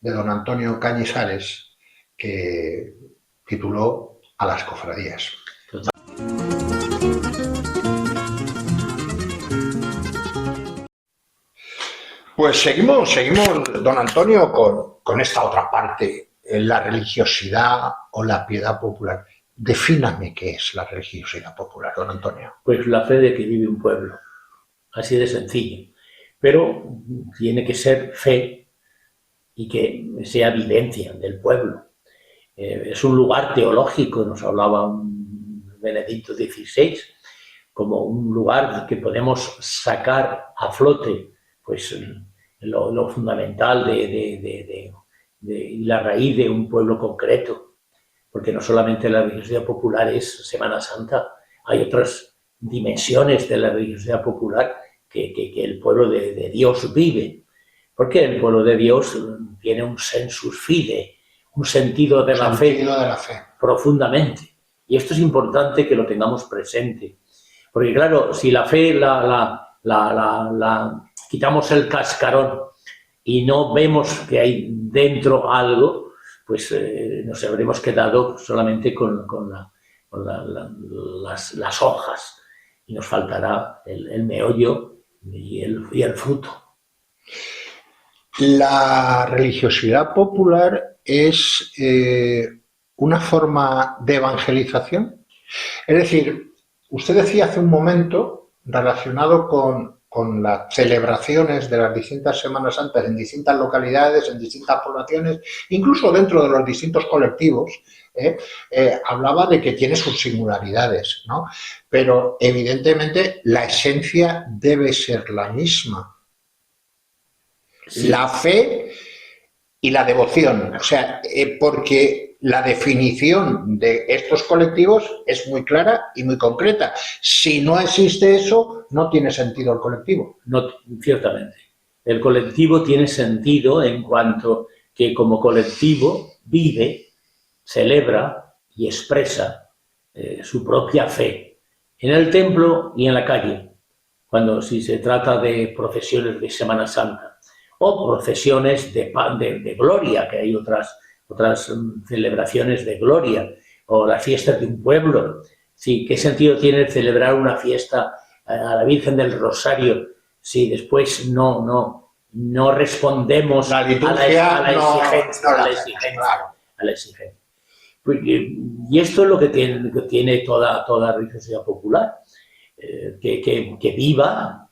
Speaker 2: de don Antonio Cañizares que tituló A las cofradías. Pues seguimos, don Antonio, con esta otra parte, la religiosidad o la piedad popular. Defíname qué es la religiosidad popular, don Antonio.
Speaker 3: Pues la fe de que vive un pueblo, así de sencillo. Pero tiene que ser fe y que sea vivencia del pueblo. Es un lugar teológico, nos hablaba Benedicto XVI, como un lugar que podemos sacar a flote pues lo fundamental y la raíz de un pueblo concreto, porque no solamente la religiosidad popular es Semana Santa, hay otras dimensiones de la religiosidad popular que el pueblo de Dios vive. Porque el pueblo de Dios tiene un sensus fide, un sentido de la fe profundamente. Y esto es importante que lo tengamos presente. Porque claro, si la fe quitamos el cascarón y no vemos que hay dentro algo, pues nos habremos quedado solamente con las hojas y nos faltará el meollo y el fruto.
Speaker 2: La religiosidad popular es una forma de evangelización. Es decir, usted decía hace un momento, relacionado con las celebraciones de las distintas Semanas Santas en distintas localidades, en distintas poblaciones, incluso dentro de los distintos colectivos, hablaba de que tiene sus singularidades, ¿no? Pero evidentemente la esencia debe ser la misma. Sí. La fe y la devoción, o sea, porque la definición de estos colectivos es muy clara y muy concreta. Si no existe eso, no tiene sentido el colectivo.
Speaker 3: No, ciertamente. El colectivo tiene sentido en cuanto que como colectivo vive, celebra y expresa su propia fe en el templo y en la calle, cuando si se trata de procesiones de Semana Santa o procesiones de gloria, que hay otras celebraciones de gloria, o las fiestas de un pueblo. Sí, ¿qué sentido tiene celebrar una fiesta a la Virgen del Rosario si después no respondemos a la exigencia? Y esto es lo que tiene toda religiosidad popular, que viva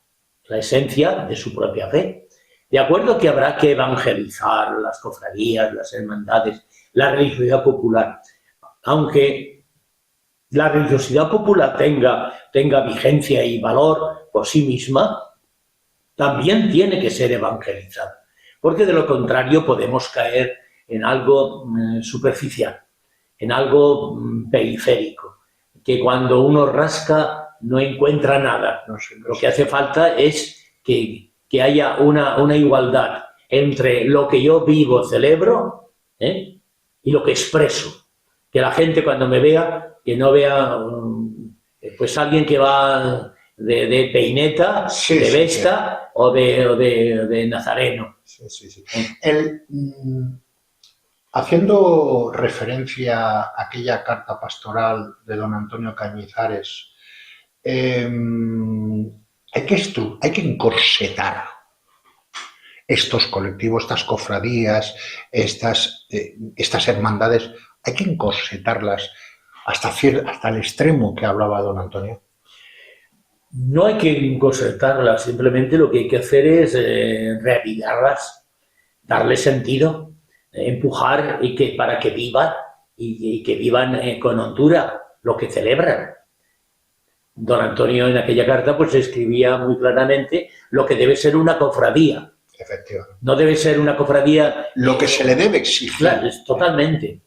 Speaker 3: la esencia de su propia fe. De acuerdo que habrá que evangelizar las cofradías, las hermandades, la religiosidad popular, aunque la religiosidad popular tenga vigencia y valor por sí misma, también tiene que ser evangelizada, porque de lo contrario podemos caer en algo superficial, en algo periférico, que cuando uno rasca no encuentra nada. Lo que hace falta es que haya una igualdad entre lo que yo vivo, celebro, y lo que expreso. Que la gente cuando me vea, que no vea pues alguien que va de peineta, sí, de vesta, sí. o de nazareno.
Speaker 2: Sí, sí, sí. Haciendo referencia a aquella carta pastoral de don Antonio Cañizares, hay que encorsetar estos colectivos, estas cofradías, estas hermandades, hay que encorsetarlas hasta el extremo que hablaba don Antonio.
Speaker 3: No hay que encorsetarlas, simplemente lo que hay que hacer es reavivarlas, darle sentido, empujar para que vivan y que vivan con hondura lo que celebran. Don Antonio en aquella carta pues escribía muy claramente lo que debe ser una cofradía.
Speaker 2: Efectivamente.
Speaker 3: No debe ser una cofradía...
Speaker 2: Lo que se le debe exigir.
Speaker 3: Claro, totalmente.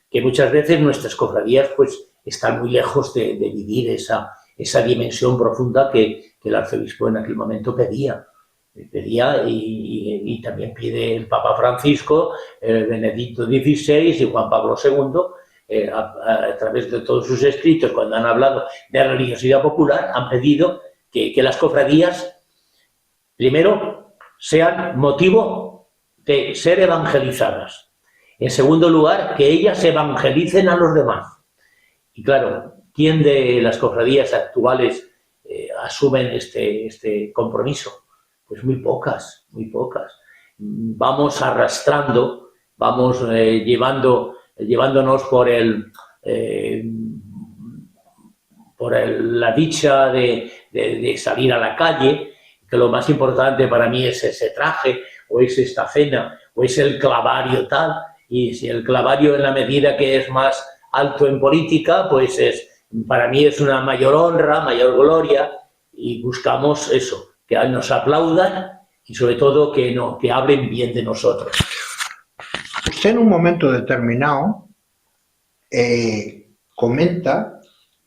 Speaker 3: Que muchas veces nuestras cofradías pues están muy lejos de vivir esa dimensión profunda que el arzobispo en aquel momento pedía y también pide el Papa Francisco, Benedicto XVI y Juan Pablo II, a través de todos sus escritos, cuando han hablado de religiosidad popular, han pedido que las cofradías, primero, sean motivo de ser evangelizadas. En segundo lugar, que ellas evangelicen a los demás. Y claro, ¿quién de las cofradías actuales asumen este compromiso? Pues muy pocas, muy pocas. Vamos arrastrando, vamos llevándonos por la dicha de salir a la calle, que lo más importante para mí es ese traje, o es esta cena, o es el clavario tal, y si el clavario en la medida que es más alto en política, pues para mí es una mayor honra, mayor gloria, y buscamos eso, que nos aplaudan y sobre todo que hablen bien de nosotros.
Speaker 2: Usted en un momento determinado comenta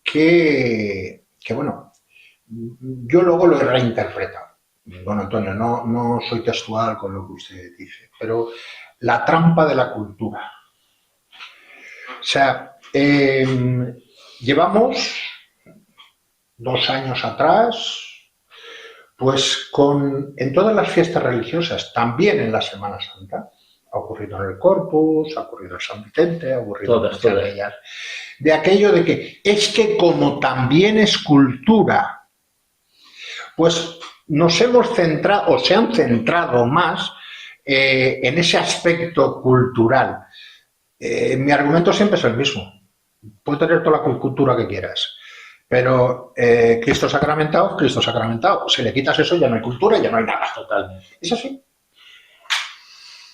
Speaker 2: que bueno, yo luego lo he reinterpretado. Don Antonio, no soy textual con lo que usted dice, pero la trampa de la cultura. O sea, llevamos 2 años atrás, pues en todas las fiestas religiosas, también en la Semana Santa, ha ocurrido en el Corpus, ha ocurrido en San Vicente, ha ocurrido en muchas de ellas, de aquello de que es que como también es cultura, pues nos hemos centrado, o se han centrado más en ese aspecto cultural. Mi argumento siempre es el mismo. Puedes tener toda la cultura que quieras, pero Cristo sacramentado, Cristo sacramentado. Si le quitas eso, ya no hay cultura, ya no hay nada.
Speaker 3: Totalmente.
Speaker 2: ¿Es así?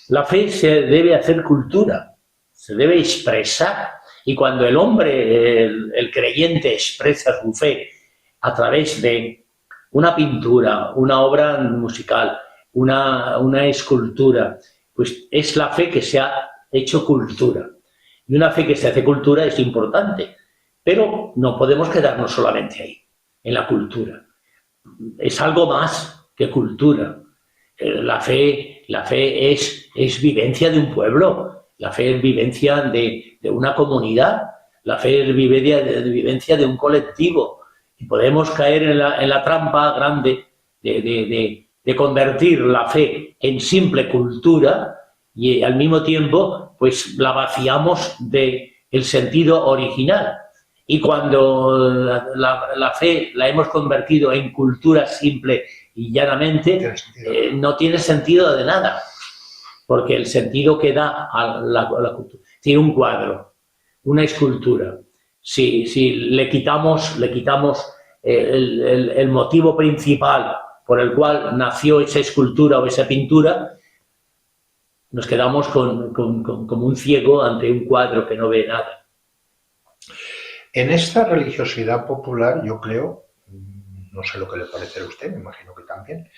Speaker 3: La fe se debe hacer cultura, se debe expresar. Y cuando el hombre, el creyente, expresa su fe a través de una pintura, una obra musical, una escultura, pues es la fe que se ha hecho cultura. Y una fe que se hace cultura es importante, pero no podemos quedarnos solamente ahí, en la cultura. Es algo más que cultura. La fe es vivencia de un pueblo, la fe es vivencia de una comunidad, la fe es vivencia de un colectivo. Y podemos caer en la trampa grande de convertir la fe en simple cultura y al mismo tiempo pues la vaciamos del sentido original. Y cuando la fe la hemos convertido en cultura simple y llanamente, no tiene sentido de nada, porque el sentido que da a la cultura. Tiene un cuadro, una escultura. Si le quitamos el motivo principal por el cual nació esa escultura o esa pintura, nos quedamos como un ciego ante un cuadro que no ve nada.
Speaker 2: En esta religiosidad popular, yo creo, no sé lo que le parecerá a usted, me imagino que también,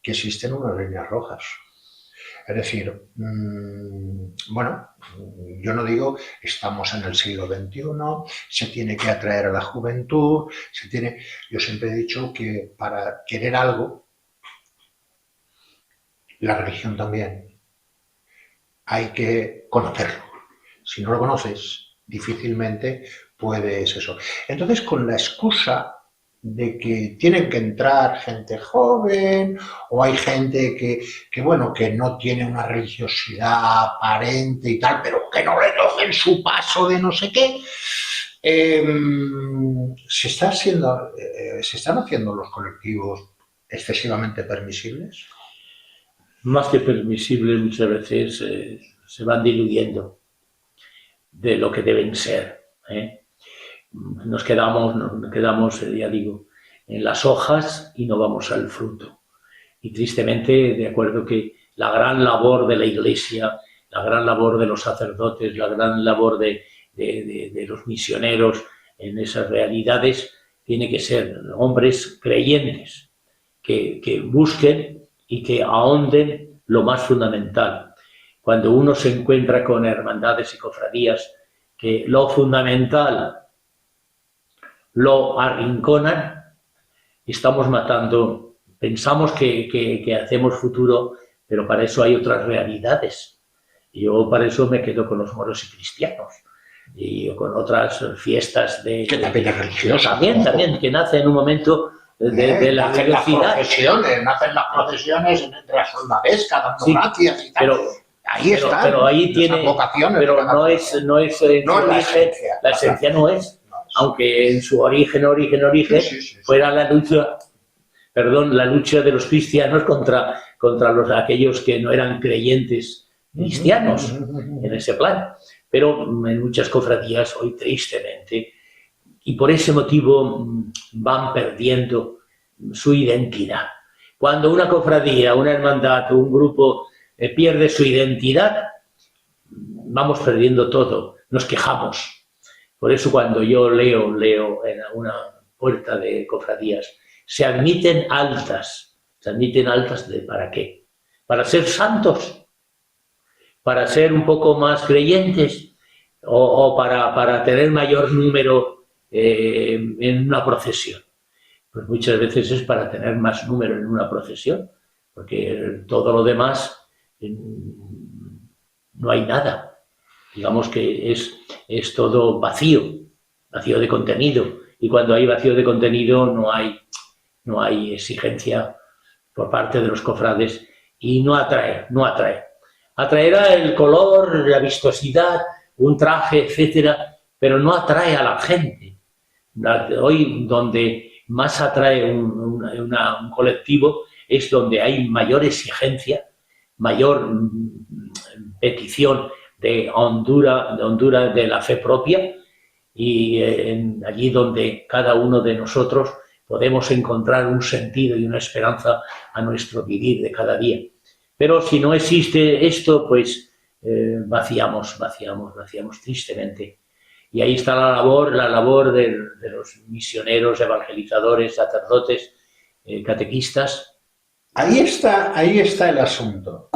Speaker 2: que existen unas líneas rojas. Es decir, bueno, yo no digo estamos en el siglo XXI, se tiene que atraer a la juventud, yo siempre he dicho que para querer algo, la religión también, hay que conocerlo. Si no lo conoces, difícilmente puedes eso. Entonces, con la excusa de que tienen que entrar gente joven o hay gente que no tiene una religiosidad aparente y tal, pero que no le toquen su paso de no sé qué, ¿se están haciendo los colectivos excesivamente permisibles?
Speaker 3: Más que permisibles, muchas veces se van diluyendo de lo que deben ser, ¿eh? Nos quedamos, ya digo, en las hojas y no vamos al fruto. Y tristemente, de acuerdo que la gran labor de la Iglesia, la gran labor de los sacerdotes, la gran labor de los misioneros en esas realidades, tiene que ser hombres creyentes que busquen y que ahonden lo más fundamental. Cuando uno se encuentra con hermandades y cofradías que lo fundamental lo arrinconan, estamos matando. Pensamos que hacemos futuro, pero para eso hay otras realidades. Yo para eso me quedo con los moros y cristianos y con otras fiestas
Speaker 2: que también es religiosa.
Speaker 3: También, que nace en un momento de la religiosidad.
Speaker 2: Nacen las procesiones entre las soldadescas, dando gracias y tal.
Speaker 3: Pero
Speaker 2: ahí está.
Speaker 3: Pero ahí tiene. Pero no es la esencia no es. Aunque en su origen fuera la lucha de los cristianos contra aquellos que no eran creyentes cristianos en ese plan. Pero en muchas cofradías hoy, tristemente, y por ese motivo van perdiendo su identidad. Cuando una cofradía, una hermandad o un grupo pierde su identidad, vamos perdiendo todo, nos quejamos. Por eso cuando yo leo en una puerta de cofradías, se admiten altas ¿para qué? ¿Para ser santos? ¿Para ser un poco más creyentes? ¿O para tener mayor número en una procesión? pues muchas veces es para tener más número en una procesión, porque todo lo demás no hay nada. Digamos que es todo vacío de contenido, y cuando hay vacío de contenido no hay exigencia por parte de los cofrades y no atrae. Atraerá el color, la vistosidad, un traje, etcétera, pero no atrae a la gente. Hoy donde más atrae un colectivo es donde hay mayor exigencia, mayor petición de hondura de la fe propia, y allí donde cada uno de nosotros podemos encontrar un sentido y una esperanza a nuestro vivir de cada día. Pero si no existe esto, pues vaciamos tristemente. Y ahí está la labor de los misioneros, evangelizadores, sacerdotes, catequistas.
Speaker 2: Ahí está el asunto.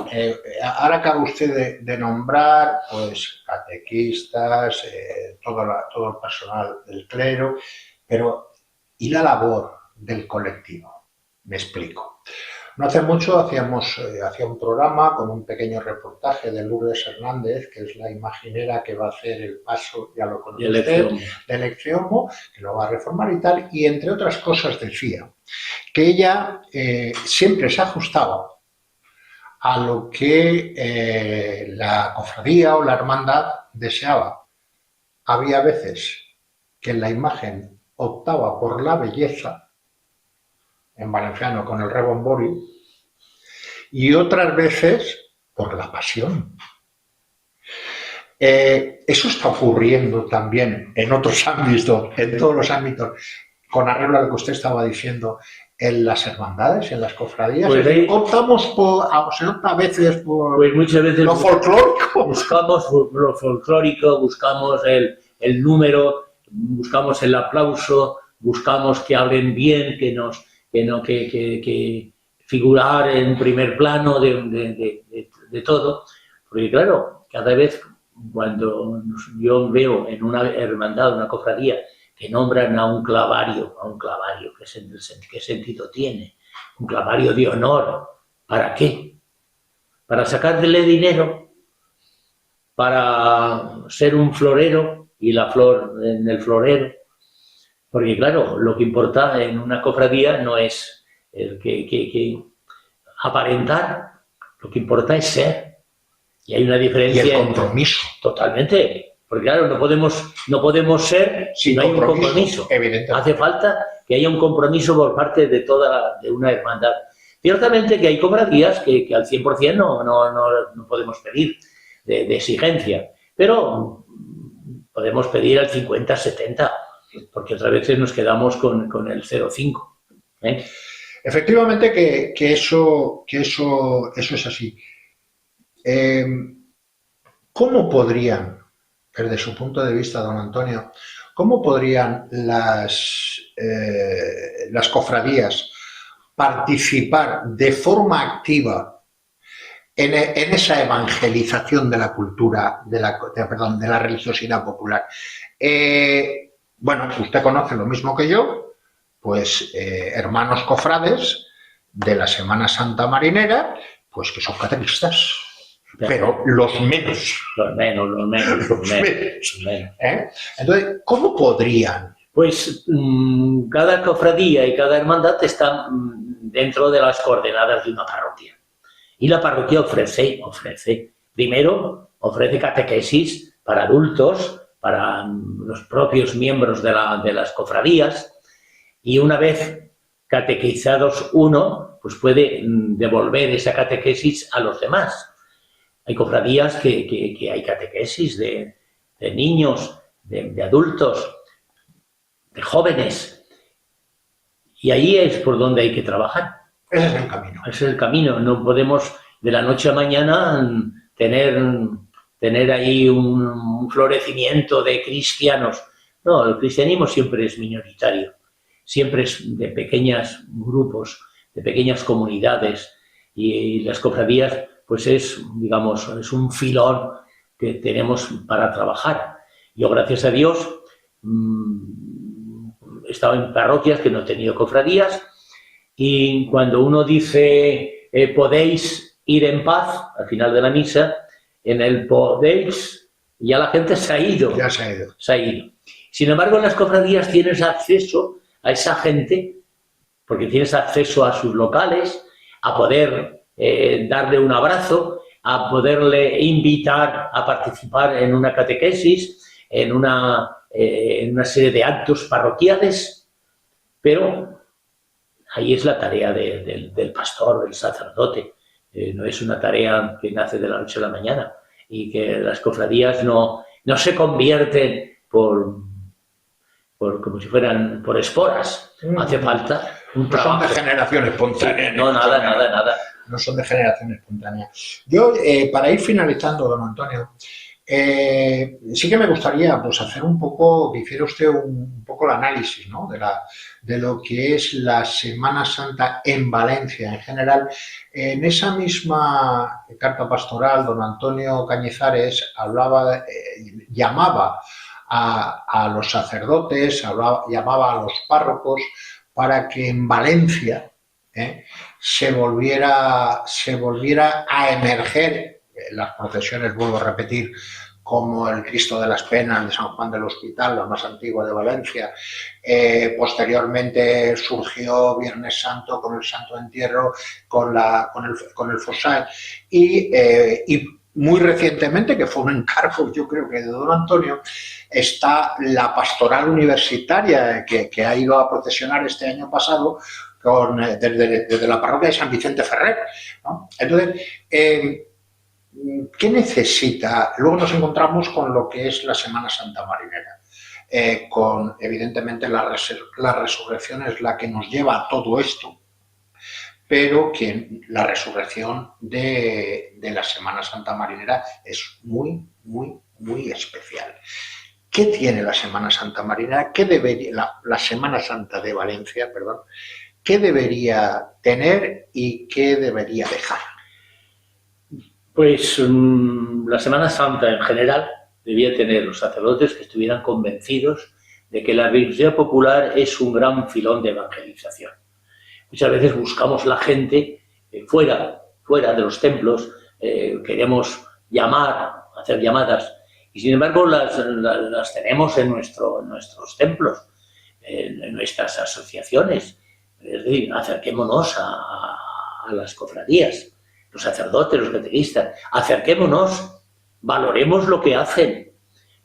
Speaker 2: Ahora acaba usted de nombrar, pues, catequistas, todo el personal del clero, pero ¿y la labor del colectivo? Me explico. No hace mucho hacía un programa con un pequeño reportaje de Lourdes Hernández, que es la imaginera que va a hacer el paso, ya lo conoce usted, del Extremo, que lo va a reformar y tal, y entre otras cosas decía que ella siempre se ajustaba a lo que la cofradía o la hermandad deseaba. Había veces que la imagen optaba por la belleza, en valenciano con el rebombori, y otras veces por la pasión. Eso está ocurriendo también en otros ámbitos, en todos los ámbitos, con arreglo a lo que usted estaba diciendo, en las hermandades, en las cofradías.
Speaker 3: Pues
Speaker 2: optamos a veces por
Speaker 3: pues muchas veces
Speaker 2: lo folclórico.
Speaker 3: Buscamos lo folclórico, buscamos el número, buscamos el aplauso, buscamos que hablen bien, que figurar en primer plano de todo. Porque claro, cada vez cuando yo veo en una hermandad, una cofradía, que nombran a un clavario, ¿qué sentido tiene? Un clavario de honor, ¿para qué? ¿Para sacarle dinero? ¿Para ser un florero y la flor en el florero? Porque claro, lo que importa en una cofradía no es el que aparentar, lo que importa es ser. Y hay una diferencia.
Speaker 2: Y el compromiso.
Speaker 3: Totalmente. Porque claro, no podemos ser si no hay un compromiso. Hace falta que haya un compromiso por parte de una hermandad. Ciertamente que hay cofradías que al 100% no podemos pedir de exigencia, pero podemos pedir al 50, 70, porque otras veces nos quedamos con el 0,5.
Speaker 2: Efectivamente que eso es así. ¿Cómo podrían, desde su punto de vista, don Antonio, cómo podrían las cofradías participar de forma activa en esa evangelización de la cultura, de la religiosidad popular? Bueno, usted conoce lo mismo que yo, pues hermanos cofrades de la Semana Santa Marinera, pues que son catequistas. Pero los menos.
Speaker 3: Los menos.
Speaker 2: Entonces, ¿cómo podrían?
Speaker 3: Pues cada cofradía y cada hermandad está dentro de las coordenadas de una parroquia. Y la parroquia ofrece catequesis para adultos, para los propios miembros de las cofradías, y una vez catequizados uno, pues puede devolver esa catequesis a los demás. Hay cofradías que hay catequesis de niños, de adultos, de jóvenes. Y ahí es por donde hay que trabajar.
Speaker 2: Ese es el camino.
Speaker 3: Ese es el camino. No podemos de la noche a mañana tener ahí un florecimiento de cristianos. No, el cristianismo siempre es minoritario. Siempre es de pequeños grupos, de pequeñas comunidades. Y las cofradías pues es un filón que tenemos para trabajar. Yo, gracias a Dios, estado en parroquias que no he tenido cofradías, y cuando uno dice podéis ir en paz al final de la misa, en el podéis ya la gente se ha ido.
Speaker 2: Ya se ha ido.
Speaker 3: Se ha ido. Sin embargo, en las cofradías tienes acceso a esa gente, porque tienes acceso a sus locales, a poder darle un abrazo, a poderle invitar a participar en una catequesis, en una serie de actos parroquiales, pero ahí es la tarea del pastor, del sacerdote. No es una tarea que nace de la noche a la mañana, y que las cofradías no se convierten como si fueran por esporas. Hace falta un trabajo.
Speaker 2: No son de generación espontánea.
Speaker 3: No, nada.
Speaker 2: No son de generación espontánea. Yo, para ir finalizando, don Antonio, sí que me gustaría pues hacer un poco, que hiciera usted un poco el análisis, ¿no?, de lo que es la Semana Santa en Valencia en general. En esa misma carta pastoral, don Antonio Cañizares llamaba a los sacerdotes, llamaba a los párrocos para que en Valencia se volviera a emerger las procesiones, vuelvo a repetir, como el Cristo de las Penas de San Juan del Hospital, la más antigua de Valencia. Posteriormente surgió Viernes Santo con el Santo Entierro, con el Fosal, y muy recientemente, que fue un encargo, yo creo que de don Antonio, está la pastoral universitaria que ha ido a procesionar este año pasado desde la parroquia de San Vicente Ferrer, ¿no? Entonces, ¿qué necesita? Luego nos encontramos con lo que es la Semana Santa Marinera. Con, evidentemente, la resurrección es la que nos lleva a todo esto, pero que la resurrección de la Semana Santa Marinera es muy, muy, muy especial. ¿Qué tiene la Semana Santa Marinera? ¿Qué debería, la Semana Santa de Valencia, perdón, qué debería tener y qué debería dejar?
Speaker 3: Pues la Semana Santa en general debía tener los sacerdotes que estuvieran convencidos de que la religiosidad popular es un gran filón de evangelización. Muchas veces buscamos la gente fuera de los templos, queremos hacer llamadas, y sin embargo las tenemos en nuestros templos, en nuestras asociaciones. Es decir, acerquémonos a las cofradías, los sacerdotes, los catequistas, acerquémonos, valoremos lo que hacen,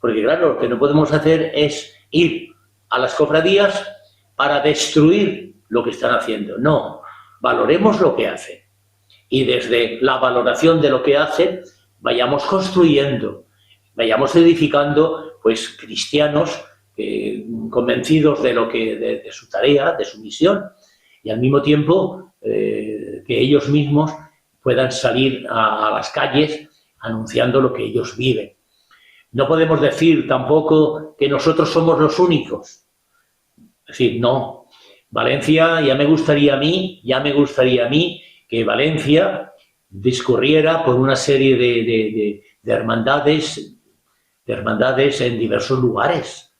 Speaker 3: porque claro, lo que no podemos hacer es ir a las cofradías para destruir lo que están haciendo. No, valoremos lo que hacen, y desde la valoración de lo que hacen vayamos construyendo, vayamos edificando pues cristianos convencidos de su tarea, de su misión, y al mismo tiempo que ellos mismos puedan salir a las calles anunciando lo que ellos viven. No podemos decir tampoco que nosotros somos los únicos. Es decir, no. Valencia, ya me gustaría a mí que Valencia discurriera por una serie de hermandades en diversos lugares.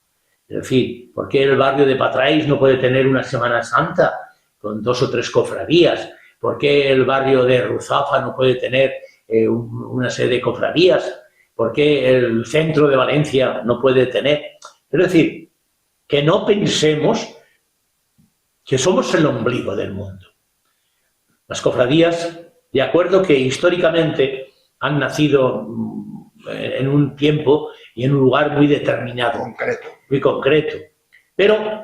Speaker 3: Es decir, ¿por qué el barrio de Patrais no puede tener una Semana Santa con 2 o 3 cofradías? ¿Por qué el barrio de Ruzafa no puede tener una serie de cofradías? ¿Por qué el centro de Valencia no puede tener? Es decir, que no pensemos que somos el ombligo del mundo. Las cofradías, de acuerdo que históricamente han nacido en un tiempo y en un lugar muy determinado, muy concreto, pero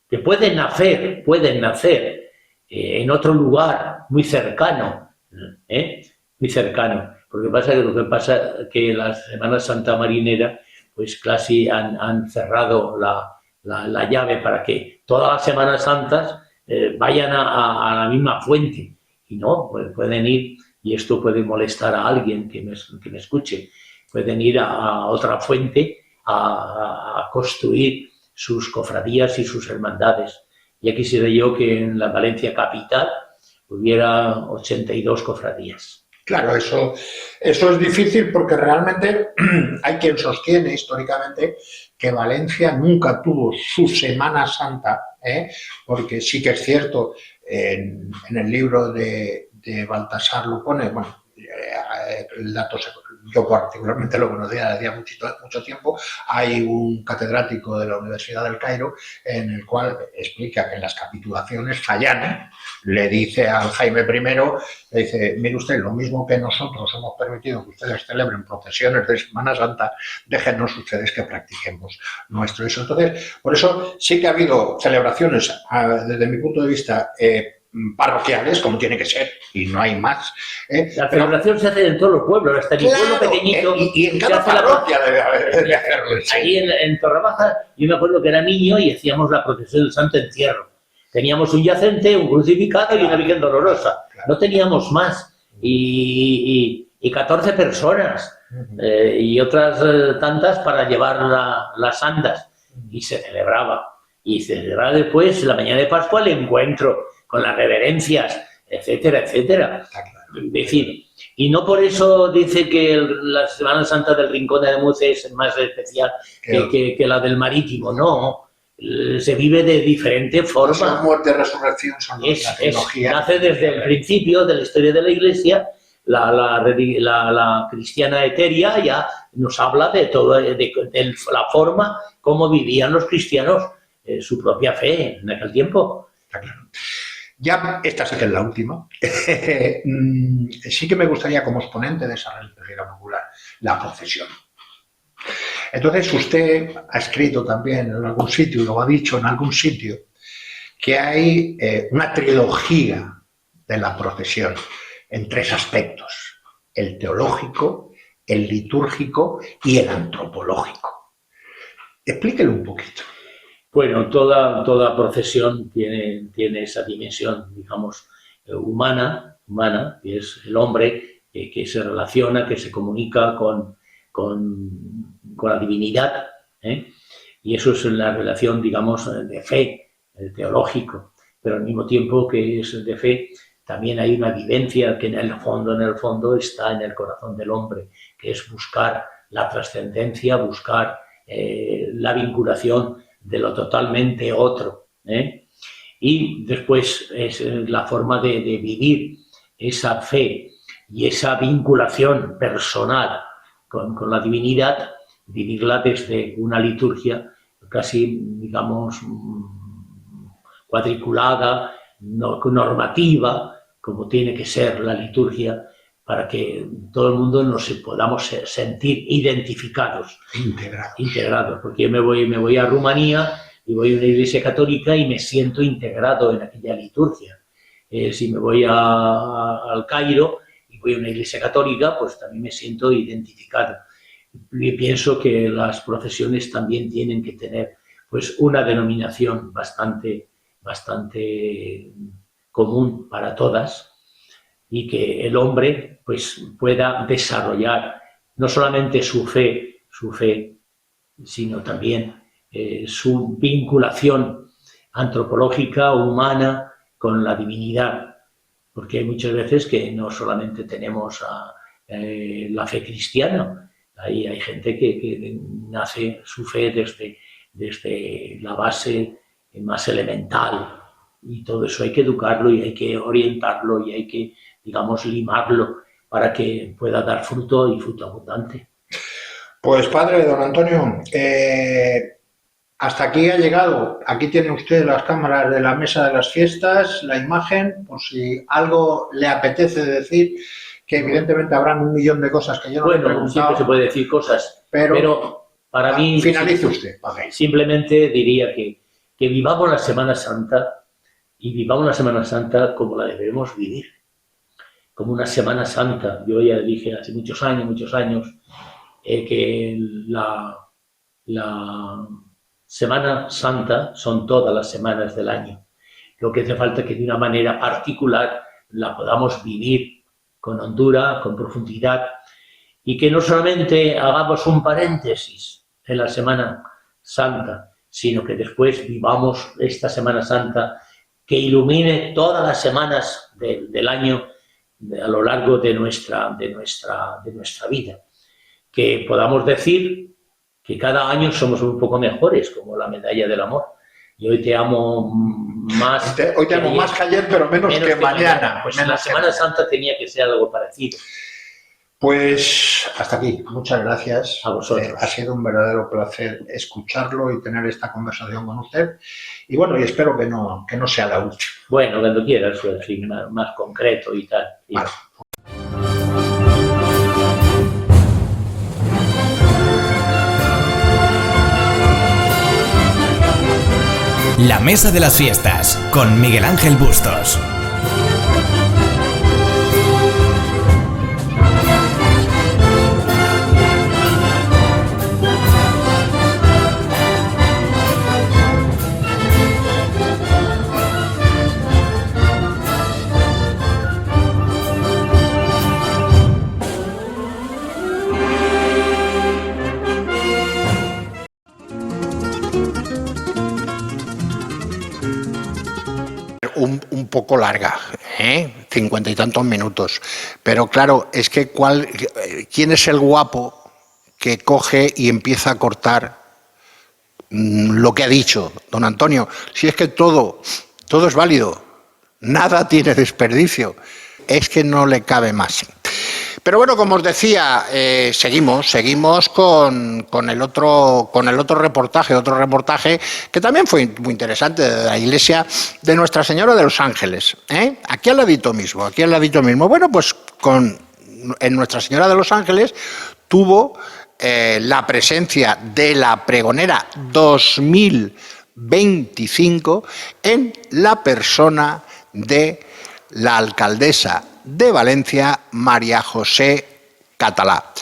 Speaker 3: que pueden nacer en otro lugar muy cercano, muy cercano. Porque lo que pasa es que la Semana Santa Marinera pues casi han cerrado la llave para que todas las Semanas Santas vayan a la misma fuente, y no, pues pueden ir, y esto puede molestar a alguien que me escuche, pueden ir a otra fuente a construir sus cofradías y sus hermandades. Ya quisiera yo que en la Valencia capital hubiera 82 cofradías.
Speaker 2: Claro, eso es difícil porque realmente hay quien sostiene históricamente que Valencia nunca tuvo su Semana Santa, porque sí que es cierto, en el libro de Baltasar lo pone, bueno, el dato yo particularmente lo conocía desde hacía mucho tiempo. Hay un catedrático de la Universidad del Cairo en el cual explica que en las capitulaciones Fayán le dice al Jaime I, le dice, mire usted, lo mismo que nosotros hemos permitido que ustedes celebren procesiones de Semana Santa, déjenos ustedes que practiquemos nuestro eso. Entonces, por eso sí que ha habido celebraciones, desde mi punto de vista, parroquiales, como tiene que ser, y no hay más.
Speaker 3: La celebración se hace en todos los pueblos, hasta en el pueblo pequeñito.
Speaker 2: Y en cada parroquia debe hacerlo. Sí.
Speaker 3: Allí en Torrebaja, yo me acuerdo que era niño y hacíamos la procesión del Santo Entierro. Teníamos un yacente, un crucificado y una Virgen Dolorosa. No teníamos más. Y 14 personas y otras tantas para llevar las andas. Y se celebraba. Y se celebraba después, la mañana de Pascua, el encuentro con las reverencias, etcétera, etcétera. Es decir, y no por eso dice que la Semana Santa del Rincón de Ademuz es más especial que la del Marítimo, no. Se vive de diferente forma.
Speaker 2: La muerte y resurrección son la teología.
Speaker 3: Nace desde el principio de la historia de la Iglesia, la cristiana etérea ya nos habla de todo, de la forma como vivían los cristianos su propia fe en aquel tiempo.
Speaker 2: Está claro. Ya, esta sí que es la última. Sí que me gustaría, como exponente de esa religiosidad popular, la procesión. Entonces, usted ha escrito también en algún sitio, y lo ha dicho en algún sitio, que hay una trilogía de la procesión en 3 aspectos: el teológico, el litúrgico y el antropológico. Explíquelo un poquito.
Speaker 3: Bueno, toda procesión tiene esa dimensión, digamos, humana, que es el hombre que se relaciona, que se comunica con la divinidad, y eso es la relación, digamos, de fe, el teológico, pero al mismo tiempo que es de fe, también hay una vivencia que en el fondo está en el corazón del hombre, que es buscar la trascendencia, buscar la vinculación de lo totalmente otro, y después es la forma de vivir esa fe y esa vinculación personal con la divinidad, vivirla desde una liturgia casi, digamos, cuadriculada, normativa, como tiene que ser la liturgia, para que todo el mundo nos podamos sentir identificados, integrados. Porque yo me voy a Rumanía y voy a una iglesia católica y me siento integrado en aquella liturgia. Si me voy al Cairo y voy a una iglesia católica, pues también me siento identificado. Y pienso que las procesiones también tienen que tener pues una denominación bastante común para todas, y que el hombre pues pueda desarrollar no solamente su fe, sino también su vinculación antropológica, humana, con la divinidad. Porque hay muchas veces que no solamente tenemos la fe cristiana, hay gente que nace su fe desde la base más elemental, y todo eso hay que educarlo y hay que orientarlo y hay que, digamos, limarlo para que pueda dar fruto y fruto abundante.
Speaker 2: Pues padre, don Antonio, hasta aquí ha llegado. Aquí tiene usted las cámaras de la mesa de las fiestas, la imagen, por si algo le apetece decir, que evidentemente habrán 1.000.000 de cosas que yo no le he preguntado.
Speaker 3: Siempre se puede decir cosas, pero para mí...
Speaker 2: Finalice usted. Okay.
Speaker 3: Simplemente diría que vivamos la Semana Santa, y vivamos la Semana Santa como la debemos vivir, como una Semana Santa. Yo ya dije hace muchos años, que la Semana Santa son todas las semanas del año. Lo que hace falta es que de una manera particular la podamos vivir con hondura, con profundidad, y que no solamente hagamos un paréntesis en la Semana Santa, sino que después vivamos esta Semana Santa que ilumine todas las semanas del año, a lo largo de nuestra vida. Que podamos decir que cada año somos un poco mejores, como la medalla del amor. Y hoy te amo más.
Speaker 2: Hoy te amo más que ayer, pero menos que mañana.
Speaker 3: Pues en la Semana Santa tenía que ser algo parecido.
Speaker 2: Pues hasta aquí. Muchas gracias.
Speaker 3: A vosotros.
Speaker 2: Ha sido un verdadero placer escucharlo y tener esta conversación con usted. Y bueno, y espero que no sea la última.
Speaker 3: Bueno, cuando quieras, pues, sí, más concreto y tal.
Speaker 2: Vale.
Speaker 1: La Mesa de las Fiestas, con Miguel Ángel Bustos.
Speaker 2: Un poco larga, 50 y tantos minutos. Pero claro, es que ¿quién es el guapo que coge y empieza a cortar lo que ha dicho don Antonio? Si es que todo es válido, nada tiene desperdicio, es que no le cabe más. Pero bueno, como os decía, seguimos con el otro reportaje que también fue muy interesante, de la iglesia de Nuestra Señora de los Ángeles, aquí al ladito mismo. Bueno, pues en Nuestra Señora de los Ángeles tuvo la presencia de la pregonera 2025 en la persona de la alcaldesa de Valencia, María José Catalá.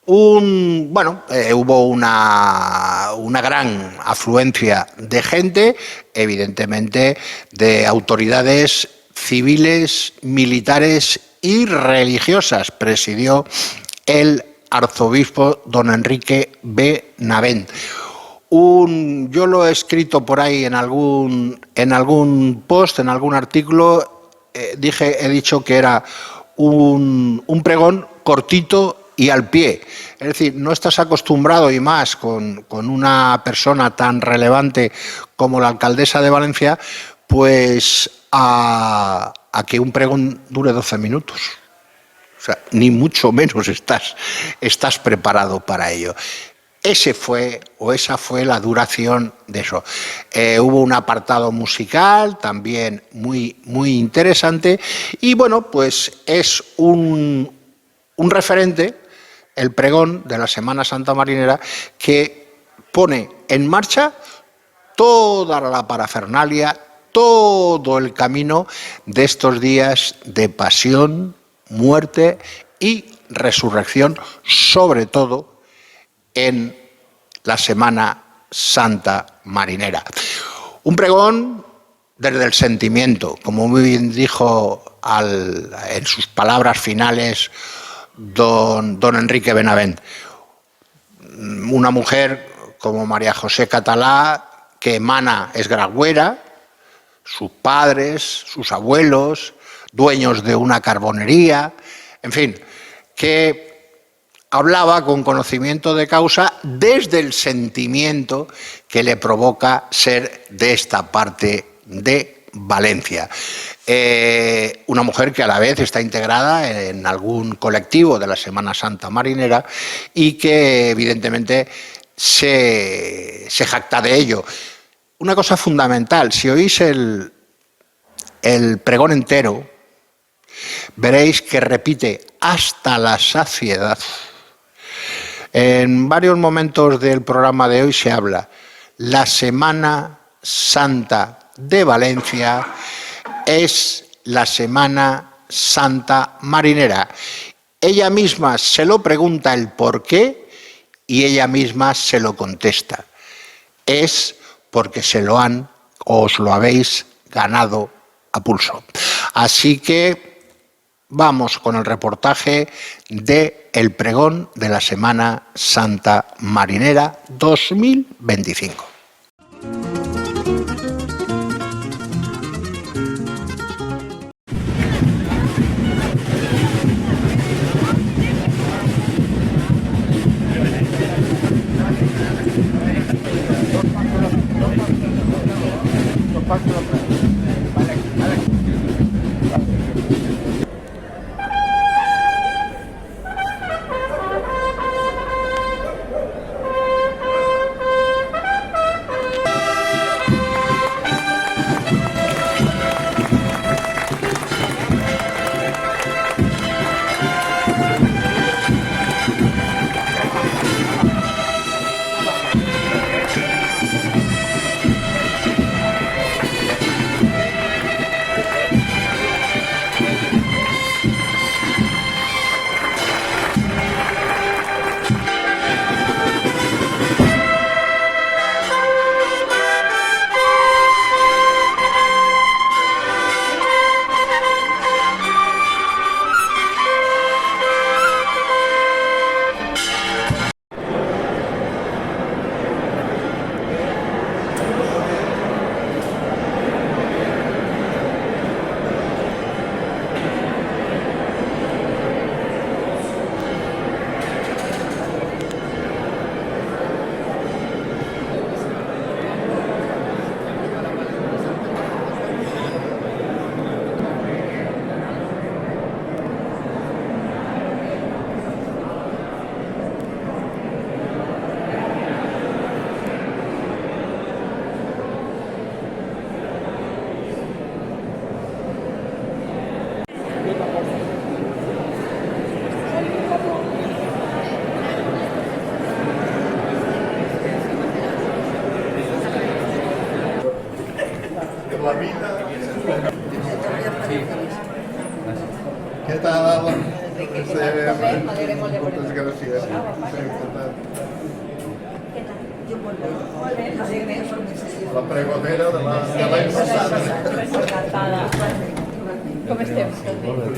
Speaker 2: Hubo una gran afluencia de gente, evidentemente de autoridades civiles, militares y religiosas. Presidió el arzobispo don Enrique Benavent. Yo lo he escrito por ahí en algún post, en algún artículo. He dicho que era un pregón cortito y al pie. Es decir, no estás acostumbrado, y más con una persona tan relevante como la alcaldesa de Valencia, pues a que un pregón dure 12 minutos. O sea, ni mucho menos estás preparado para ello. Esa fue la duración de eso. Hubo un apartado musical también muy, muy interesante y bueno, pues es un referente, el pregón de la Semana Santa Marinera, que pone en marcha toda la parafernalia, todo el camino de estos días de pasión, muerte y resurrección, sobre todo en la Semana Santa Marinera. Un pregón desde el sentimiento, como muy bien dijo en sus palabras finales don Enrique Benavent. Una mujer como María José Catalá, que es gragüera, sus padres, sus abuelos, dueños de una carbonería, en fin, que hablaba con conocimiento de causa desde el sentimiento que le provoca ser de esta parte de Valencia. Una mujer que a la vez está integrada en algún colectivo de la Semana Santa Marinera y que evidentemente se jacta de ello. Una cosa fundamental, si oís el pregón entero, veréis que repite hasta la saciedad. En varios momentos del programa de hoy se habla, la Semana Santa de Valencia es la Semana Santa Marinera. Ella misma se lo pregunta el por qué y ella misma se lo contesta. Es porque os lo habéis ganado a pulso. Así que vamos con el reportaje de el pregón de la Semana Santa Marinera 2025.
Speaker 4: La vida. ¿Qué tal? Muchas gracias. La pregonera de l'any passat.
Speaker 5: Encantada. Com estem?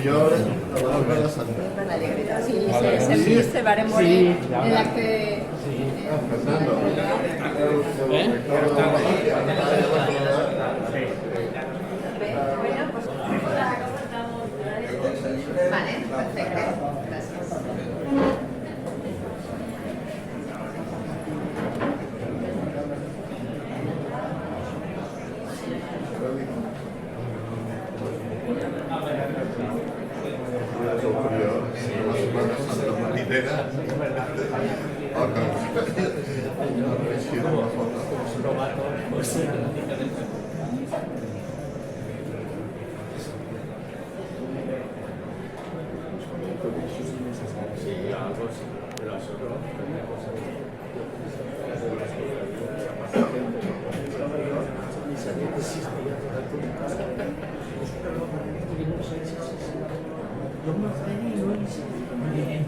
Speaker 4: Jo, de l'Alba de Santa.
Speaker 5: Sí, s'hem vist, vàrem veure l'acte...
Speaker 4: Fernando.
Speaker 5: Vale, perfecte. Gràcies.
Speaker 4: La Setmana Santa marinera.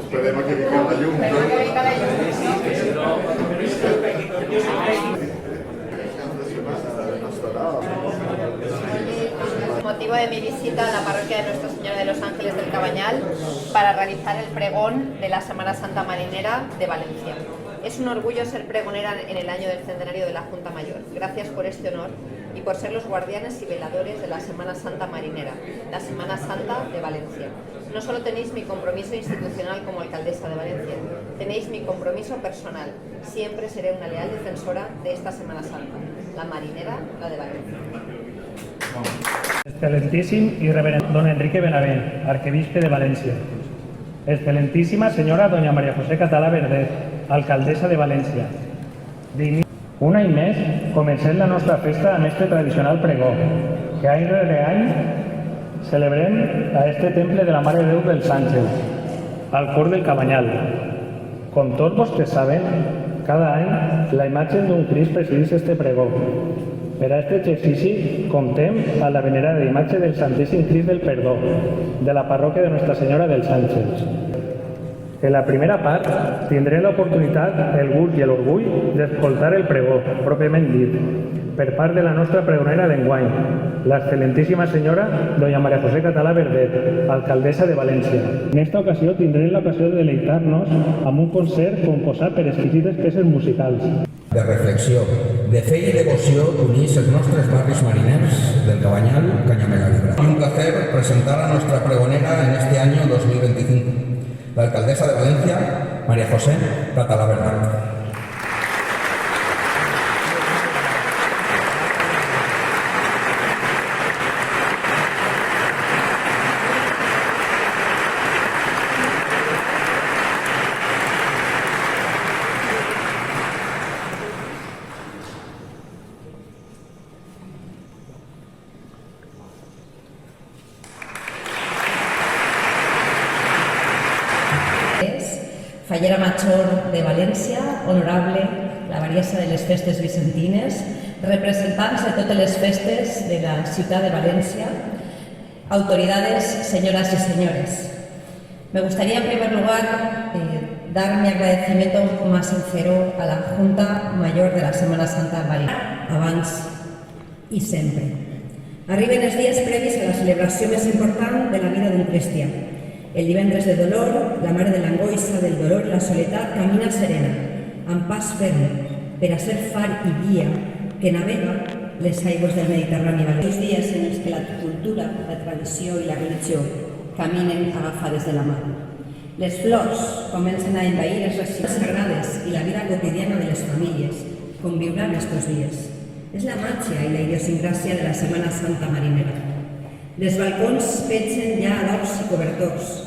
Speaker 4: Esperem que vingui la llum,
Speaker 5: Motivo de mi visita a la parroquia de Nuestra Señora de los Ángeles del Cabañal para realizar el pregón de la Semana Santa Marinera de Valencia. Es un orgullo ser pregonera en el año del centenario de la Junta Mayor. Gracias por este honor y por ser los guardianes y veladores de la Semana Santa Marinera, la Semana Santa de Valencia. No solo tenéis mi compromiso institucional como alcaldesa de Valencia, tenéis mi compromiso personal. Siempre seré una leal defensora de esta Semana Santa, la marinera, la de Valencia.
Speaker 6: Excelentíssim y reverendo don Enrique Benavent, arquebisbe de Valencia. Excelentísima señora doña María José Català Verdet, alcaldessa de València. Un any més comencem la nostra festa amb este tradicional pregó, que any rere any celebrem a este temple de la Mare de Déu dels Àngels, al cor del Cabanyal. Com tots vostès saben, cada any la imatge d'un Crist presideix este pregó. Per a aquest exercici comptem a la venerada imatge del Santíssim Crist del Perdó, de la parròquia de Nostra Senyora dels Àngels. En la primera part tindrem l'oportunitat, el gust i l'orgull d'escoltar el pregó, pròpiament dit, per part de la nostra pregonera d'enguany, l'excel·lentíssima senyora doña María José Català Verdet, alcaldessa de València. En esta ocasió tindrem l'ocasió de deleitar-nos amb un concert composat per exquisites peces musicals.
Speaker 7: De reflexió, de fe i devoció unís els nostres barris mariners del Cabanyal, Canyamel i Libra. Un placer presentar a nuestra pregonera en este año 2025. La alcaldesa de Valencia, María José Català Verdet.
Speaker 8: Fallera Major de València, honorable, la variesa de les festes vicentines, representants de totes les festes de la ciutat de València, autoridades, señoras y señores. Me gustaría en primer lugar dar mi agradecimiento más sincero a la Junta Mayor de la Semana Santa Marinera, abans i sempre. Arriben els dies previs a la celebració més important de la vida d'un cristià. El divendres de dolor, la mare de l'angoixa, del dolor i la soledat camina serena, amb pas ferm, per a ser far i guia que navega les aigües del Mediterrani. Els dies en els que la cultura, la tradició i la religió caminen agafades de la mà. Les flors comencen a envair els recintes sagrades i la vida quotidiana de les famílies conviuran estos dies. És la màgia i la idiosincràsia de la Setmana Santa marinera. Les balcons petgen ja adobs i cobertors.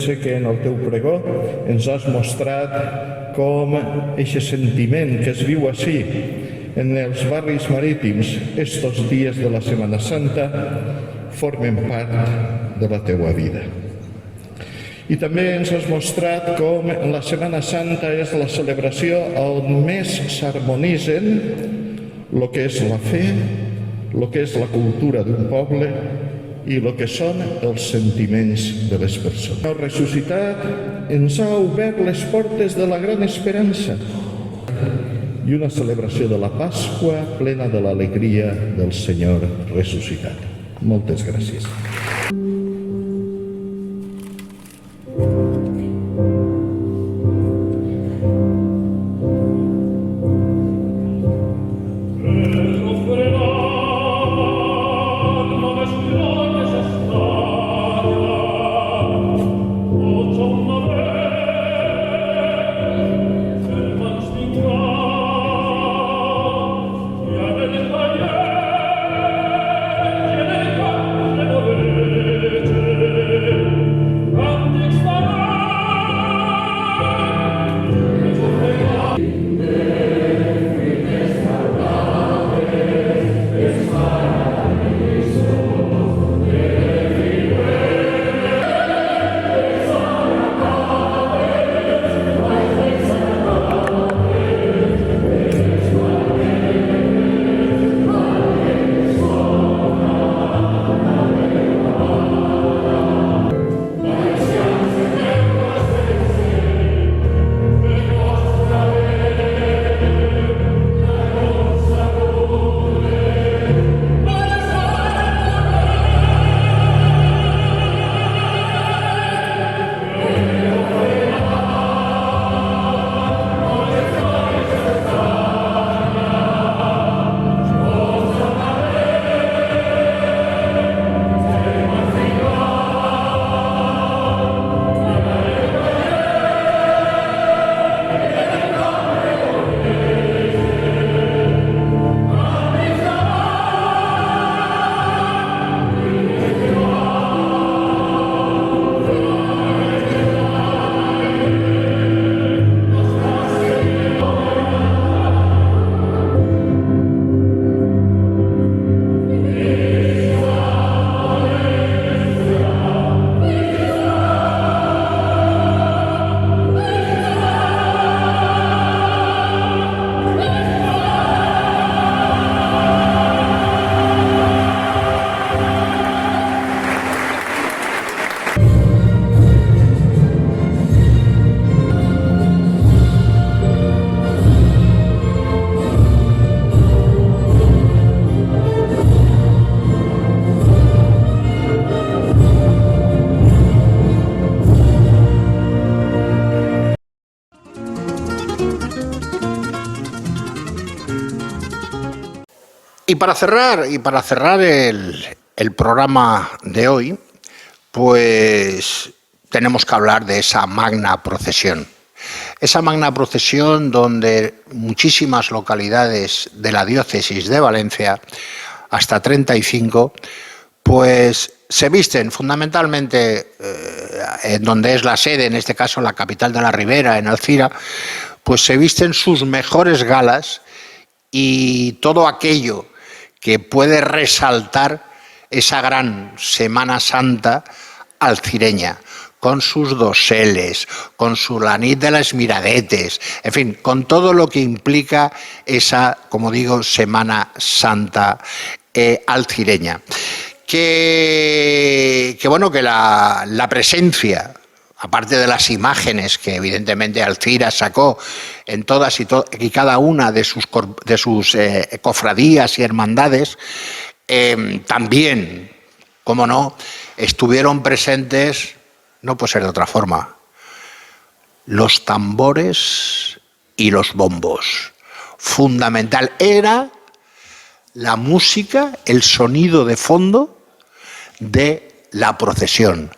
Speaker 4: Sé que en el teu pregó ens has mostrat com aquest sentiment que es viu així en els barris marítims estos dies de la Setmana Santa formen part de la teua vida. I també ens has mostrat com la Setmana Santa és la celebració on més s'harmonitzen el que és la fe, el que és la cultura d'un poble i el que són els sentiments de les persones. El ressuscitat ens ha obert les portes de la gran esperança i una celebració de la Pasqua plena de l'alegria del Senyor ressuscitat. Moltes gràcies.
Speaker 9: Yeah.
Speaker 2: Y para cerrar el programa de hoy, pues tenemos que hablar de esa magna procesión. Esa magna procesión donde muchísimas localidades de la diócesis de Valencia, hasta 35, pues se visten fundamentalmente en donde es la sede, en este caso la capital de la Ribera, en Alcira, pues se visten sus mejores galas y todo aquello que puede resaltar esa gran Semana Santa alcireña, con sus doseles, con su lanit de las Miradetes, en fin, con todo lo que implica esa, como digo, Semana Santa alcireña. Que la presencia, aparte de las imágenes que evidentemente Alcira sacó en todas y cada una de sus cofradías y hermandades, también, como no, estuvieron presentes, no puede ser de otra forma, los tambores y los bombos. Fundamental era la música, el sonido de fondo de la procesión,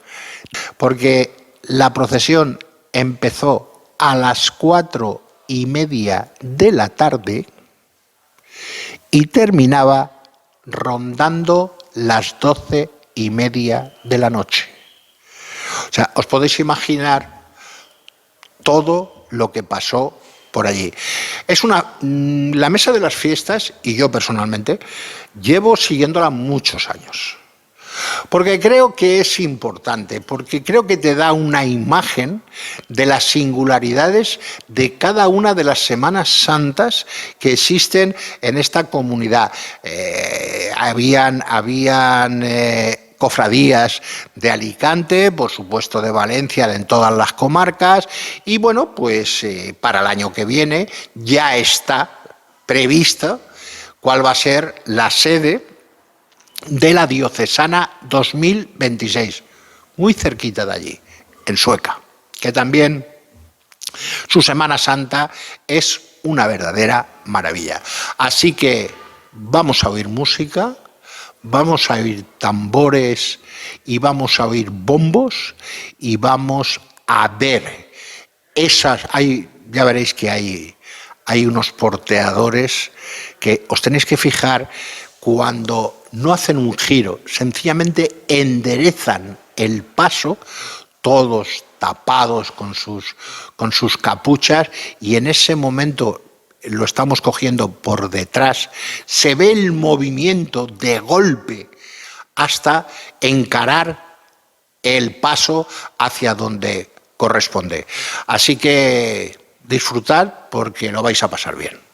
Speaker 2: porque la procesión empezó a las 4:30 de la tarde y terminaba rondando las 12:30 de la noche. O sea, os podéis imaginar todo lo que pasó por allí. La Mesa de las Fiestas, y yo personalmente, llevo siguiéndola muchos años. Porque creo que es importante, porque creo que te da una imagen de las singularidades de cada una de las Semanas Santas que existen en esta comunidad. Habían cofradías de Alicante, por supuesto de Valencia, en todas las comarcas, y bueno, pues para el año que viene ya está prevista cuál va a ser la sede de la Diocesana 2026, muy cerquita de allí, en Sueca, que también su Semana Santa es una verdadera maravilla. Así que vamos a oír música, vamos a oír tambores y vamos a oír bombos y vamos a ver ya veréis que hay unos porteadores que os tenéis que fijar cuando no hacen un giro, sencillamente enderezan el paso, todos tapados con sus capuchas, y en ese momento lo estamos cogiendo por detrás, se ve el movimiento de golpe hasta encarar el paso hacia donde corresponde. Así que disfrutad porque lo vais a pasar bien.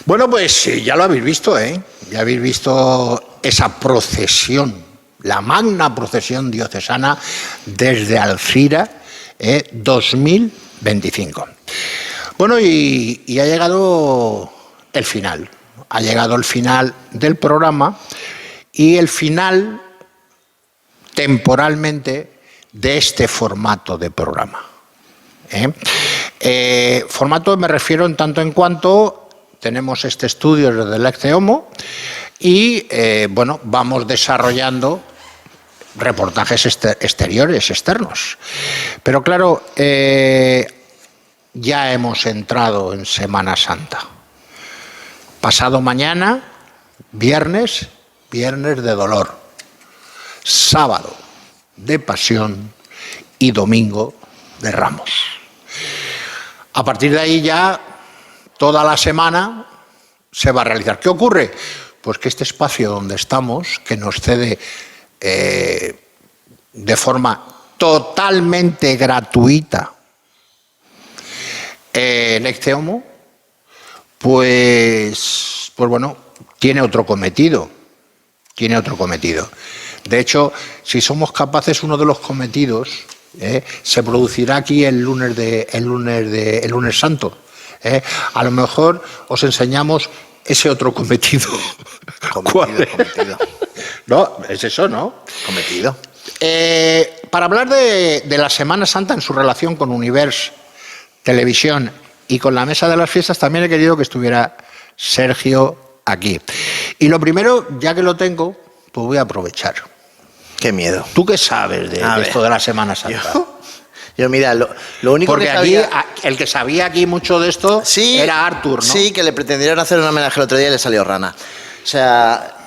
Speaker 2: Bueno, pues ya lo habéis visto, ¿eh? Ya habéis visto esa procesión, la magna procesión diocesana desde Alcira 2025. Bueno, y ha llegado el final. Ha llegado el final del programa y el final temporalmente de este formato de programa. Formato me refiero en tanto en cuanto tenemos este estudio desde el Ecce-Homo y bueno, vamos desarrollando reportajes exteriores, externos. Pero claro, ya hemos entrado en Semana Santa. Pasado mañana, viernes de dolor. Sábado de pasión y domingo de Ramos. A partir de ahí ya toda la semana se va a realizar. ¿Qué ocurre? Pues que este espacio donde estamos, que nos cede de forma totalmente gratuita el Ecce-Homo, pues bueno, tiene otro cometido. De hecho, si somos capaces, uno de los cometidos se producirá aquí el lunes Santo. A lo mejor os enseñamos ese otro cometido.
Speaker 9: Cometido.
Speaker 2: No, es eso, ¿no?
Speaker 9: Cometido.
Speaker 2: Para hablar de la Semana Santa en su relación con Univers Televisión y con la Mesa de las Fiestas, también he querido que estuviera Sergio aquí. Y lo primero, ya que lo tengo, pues voy a aprovechar.
Speaker 9: Qué miedo.
Speaker 2: ¿Tú qué sabes de esto de la Semana Santa?
Speaker 9: Yo mira, lo único
Speaker 2: porque
Speaker 9: que sabía...
Speaker 2: aquí, el que sabía aquí mucho de esto
Speaker 9: sí,
Speaker 2: era Artur, ¿no?
Speaker 9: Sí, que le pretendieron hacer un homenaje el otro día y le salió rana. O sea,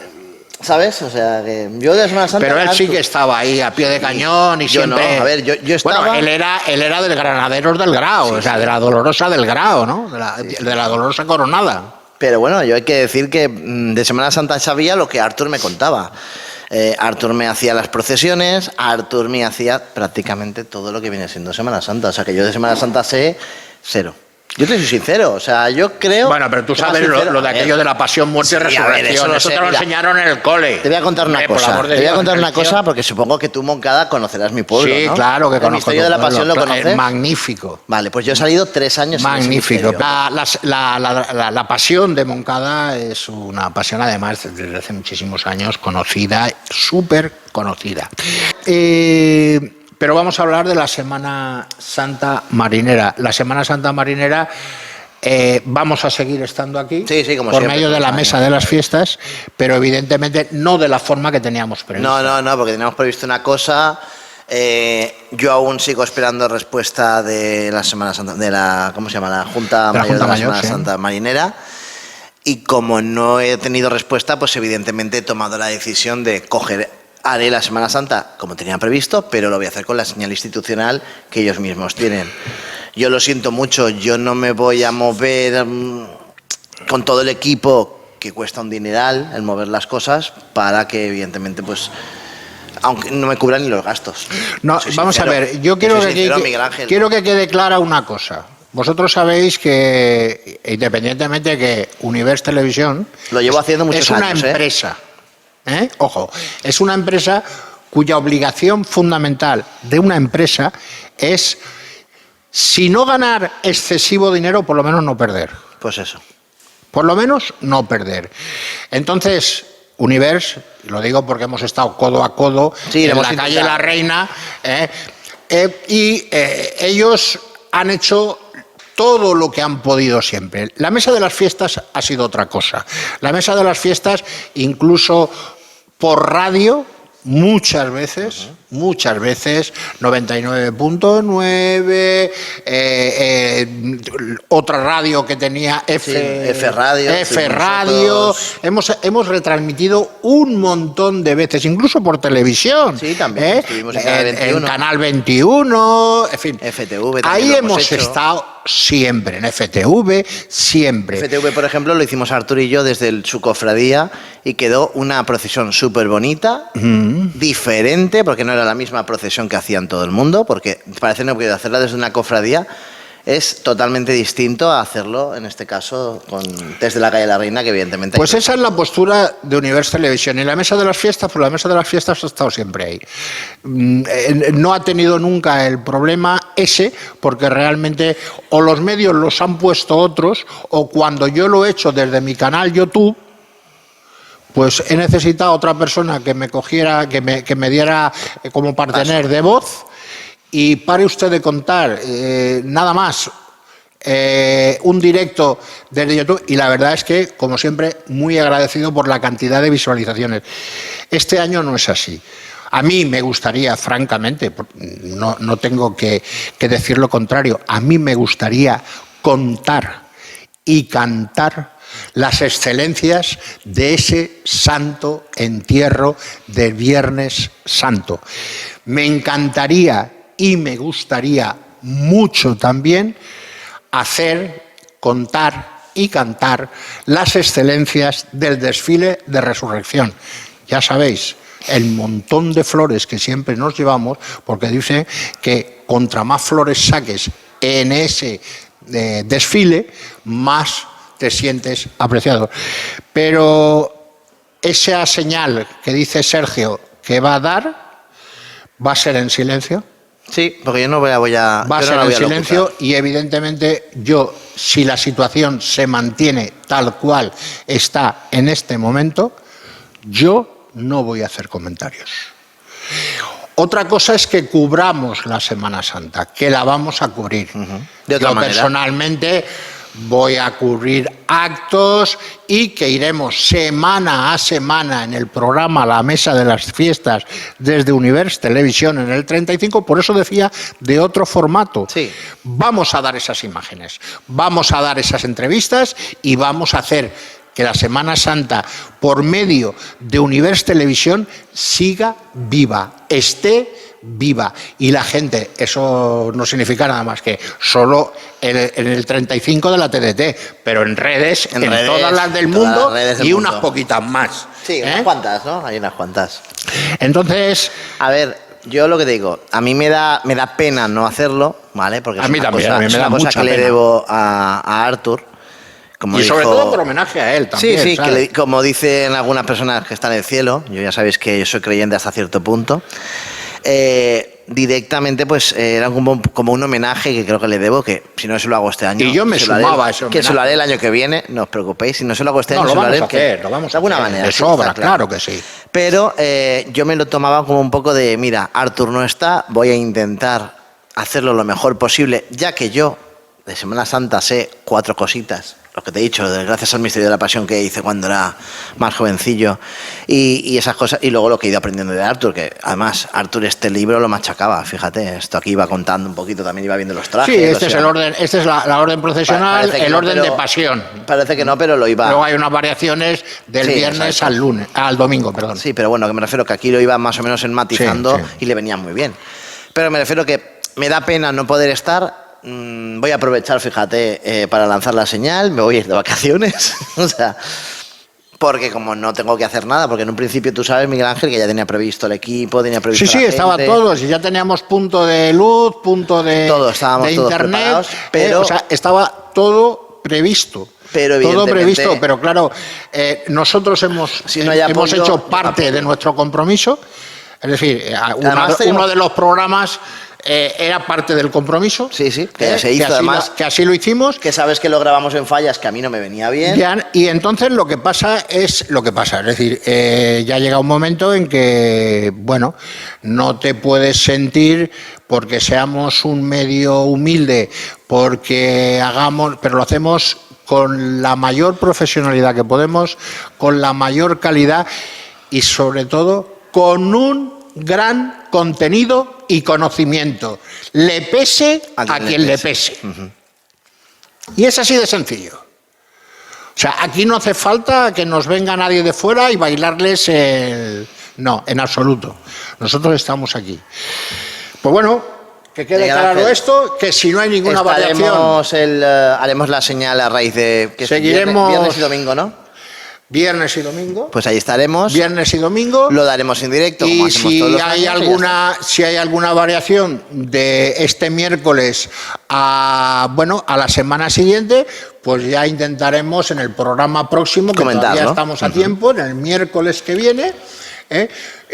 Speaker 9: ¿sabes? O sea, que yo de la Semana Santa...
Speaker 2: Pero él sí que estaba ahí a pie de cañón y
Speaker 9: yo
Speaker 2: siempre...
Speaker 9: No, a ver, yo estaba...
Speaker 2: Bueno, él era del Granaderos del Grao, o sea, de la Dolorosa del Grao, ¿no? De la Dolorosa Coronada.
Speaker 9: Pero bueno, yo hay que decir que de Semana Santa sabía lo que Artur me contaba. Artur me hacía las procesiones, Artur me hacía prácticamente todo lo que viene siendo Semana Santa. O sea, que yo de Semana Santa sé cero. Yo te soy sincero, o sea, yo creo...
Speaker 2: Bueno, pero tú sabes lo de aquello de la pasión, muerte y resurrección. Eso te lo enseñaron en el cole.
Speaker 9: Te voy a contar una cosa. Te voy a contar una cosa porque supongo que tú, Moncada, conocerás mi pueblo,
Speaker 2: sí,
Speaker 9: ¿no?
Speaker 2: claro que conozco.
Speaker 9: ¿El misterio de la pasión lo conoces?
Speaker 2: Magnífico.
Speaker 9: Vale, pues yo he salido 3 años
Speaker 2: magnífico.
Speaker 9: en ese misterio.
Speaker 2: La pasión de Moncada es una pasión, además, desde hace muchísimos años, conocida, súper conocida. Pero vamos a hablar de la Semana Santa Marinera. La Semana Santa Marinera vamos a seguir estando aquí
Speaker 9: como
Speaker 2: por
Speaker 9: siempre,
Speaker 2: medio de la Mesa de las Fiestas, pero evidentemente no de la forma que teníamos previsto.
Speaker 9: No, porque teníamos previsto una cosa. Yo aún sigo esperando respuesta de la Semana Santa, de la, ¿cómo se llama? La Junta Mayor de la Semana Santa Marinera. Y como no he tenido respuesta, pues evidentemente he tomado la decisión de haré la Semana Santa como tenía previsto, pero lo voy a hacer con la señal institucional que ellos mismos tienen. Yo lo siento mucho, yo no me voy a mover con todo el equipo, que cuesta un dineral el mover las cosas, para que evidentemente pues... aunque no me cubran ni los gastos.
Speaker 2: No, vamos a ver, yo quiero que quede clara una cosa. Vosotros sabéis que, independientemente de que Univers Televisión...
Speaker 9: Lo llevo haciendo muchos años,
Speaker 2: es una empresa. Ojo, es una empresa cuya obligación fundamental de una empresa es, si no ganar excesivo dinero, por lo menos no perder.
Speaker 9: Pues eso.
Speaker 2: Por lo menos no perder. Entonces, Univers, lo digo porque hemos estado codo a codo en la calle La Reina, y ellos han hecho todo lo que han podido siempre. La Mesa de las Fiestas ha sido otra cosa. La Mesa de las Fiestas, incluso por radio, muchas veces, 99.9, otra radio que tenía F Radio. Hemos retransmitido un montón de veces, incluso por televisión.
Speaker 9: Sí, también. Estuvimos
Speaker 2: en Canal 21, en fin.
Speaker 9: FTV.
Speaker 2: Ahí hemos estado siempre, en FTV, siempre.
Speaker 9: FTV, por ejemplo, lo hicimos Artur y yo desde su cofradía y quedó una procesión súper bonita, diferente, porque no era la misma procesión que hacían todo el mundo, porque parece no puede hacerla desde una cofradía. es totalmente distinto a hacerlo, en este caso, desde la calle de la Reina, que evidentemente...
Speaker 2: Pues esa es la postura de Universo Televisión. Y la mesa de las fiestas, pues la mesa de las fiestas ha estado siempre ahí. No ha tenido nunca el problema ese, porque realmente o los medios los han puesto otros, o cuando yo lo he hecho desde mi canal YouTube, pues he necesitado otra persona que me cogiera, que me diera como partener de voz. Y pare usted de contar, nada más, un directo desde YouTube, y la verdad es que, como siempre, muy agradecido por la cantidad de visualizaciones. Este año no es así. A mí me gustaría, francamente, no tengo que decir lo contrario, a mí me gustaría contar y cantar las excelencias de ese santo entierro del Viernes Santo. Me encantaría y me gustaría mucho también contar y cantar las excelencias del desfile de resurrección. Ya sabéis, el montón de flores que siempre nos llevamos, porque dice que contra más flores saques en ese desfile, más te sientes apreciado. Pero esa señal que dice Sergio que va a dar, va a ser en silencio.
Speaker 9: Sí, porque yo no voy a...
Speaker 2: Va a ser en silencio y evidentemente yo, si la situación se mantiene tal cual está en este momento, yo no voy a hacer comentarios. Otra cosa es que cubramos la Semana Santa, que la vamos a cubrir.
Speaker 9: De otra manera.
Speaker 2: Personalmente voy a cubrir actos y que iremos semana a semana en el programa La Mesa de las Fiestas desde Universo Televisión en el 35, por eso decía de otro formato.
Speaker 9: Sí.
Speaker 2: Vamos a dar esas imágenes, vamos a dar esas entrevistas y vamos a hacer que la Semana Santa, por medio de Universo Televisión, siga viva, esté viva. Y la gente, eso no significa nada más que solo en el 35 de la TDT, pero en redes, en todas las del mundo y unas poquitas más.
Speaker 9: Sí, unas cuantas, ¿no? Hay unas cuantas.
Speaker 2: Entonces...
Speaker 9: A ver, yo lo que te digo, a mí me da pena no hacerlo, ¿vale? Porque es una cosa que le debo a Artur.
Speaker 2: Y sobre todo por homenaje a él también.
Speaker 9: Sí, que como dicen algunas personas que están en el cielo, yo ya sabéis que yo soy creyente hasta cierto punto, directamente pues era como un homenaje que creo que le debo, que si no se lo hago este año...
Speaker 2: Y yo me sumaba a ese homenaje.
Speaker 9: Que se lo haré el año que viene, no os preocupéis, si no se lo hago este año...
Speaker 2: No,
Speaker 9: lo
Speaker 2: vamos a hacer, lo vamos a hacer.
Speaker 9: De alguna manera.
Speaker 2: De sobra, claro que sí.
Speaker 9: Pero yo me lo tomaba como un poco de, mira, Artur no está, voy a intentar hacerlo lo mejor posible, ya que yo de Semana Santa sé 4 cositas. Lo que te he dicho, gracias al Misterio de la Pasión que hice cuando era más jovencillo y esas cosas, y luego lo que he ido aprendiendo de Artur, que además Artur este libro lo machacaba, fíjate, esto aquí iba contando un poquito, también iba viendo los trajes.
Speaker 2: Sí, este es el orden, esta es la orden procesional, el orden de pasión.
Speaker 9: Parece que no, pero lo iba...
Speaker 2: Luego hay unas variaciones del viernes al domingo, perdón.
Speaker 9: Sí, pero bueno, que me refiero que aquí lo iba más o menos enmatizando y le venía muy bien. Pero me refiero que me da pena no poder estar... Voy a aprovechar, fíjate, para lanzar la señal, me voy a ir de vacaciones, o sea, porque como no tengo que hacer nada, porque en un principio tú sabes, Miguel Ángel, que ya tenía previsto el equipo, tenía previsto la gente.
Speaker 2: Estaba todo, si ya teníamos punto de luz, punto de internet, pero o sea, estaba todo previsto. Todo previsto, pero claro, nosotros hemos hecho parte de nuestro compromiso, es decir, uno de los programas... era parte del compromiso.
Speaker 9: Sí, que se hizo además.
Speaker 2: Que así lo hicimos.
Speaker 9: Que sabes que lo grabamos en fallas, que a mí no me venía bien.
Speaker 2: Y entonces lo que pasa es lo que pasa. Es decir, ya llega un momento en que, bueno, no te puedes sentir porque seamos un medio humilde, porque pero lo hacemos con la mayor profesionalidad que podemos, con la mayor calidad y sobre todo con un gran contenido y conocimiento, le pese a quien le pese. Y es así de sencillo. O sea, aquí no hace falta que nos venga nadie de fuera y bailarles No, en absoluto. Nosotros estamos aquí. Pues bueno, que quede claro esto, que si no hay ninguna variación...
Speaker 9: haremos la señal a raíz de...
Speaker 2: seguiremos...
Speaker 9: Viernes y domingo, ¿no?
Speaker 2: Viernes y domingo.
Speaker 9: Pues ahí estaremos.
Speaker 2: Viernes y domingo.
Speaker 9: Lo daremos en directo.
Speaker 2: Y
Speaker 9: como hacemos
Speaker 2: si
Speaker 9: todos los
Speaker 2: hay
Speaker 9: años,
Speaker 2: si hay alguna variación de este miércoles a la semana siguiente, pues ya intentaremos en el programa próximo, que todavía estamos a tiempo, en el miércoles que viene,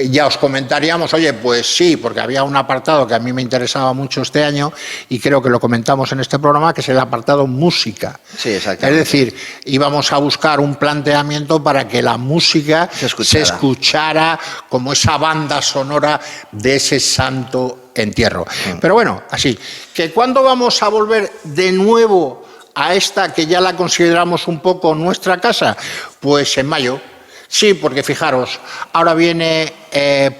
Speaker 2: ya os comentaríamos, oye, pues sí, porque había un apartado que a mí me interesaba mucho este año y creo que lo comentamos en este programa, que es el apartado música.
Speaker 9: Sí, exactamente.
Speaker 2: Es decir, íbamos a buscar un planteamiento para que la música se escuchara como esa banda sonora de ese santo entierro. Pero bueno, así, que ¿cuándo vamos a volver de nuevo a esta que ya la consideramos un poco nuestra casa? Pues en mayo. Sí, porque fijaros, ahora viene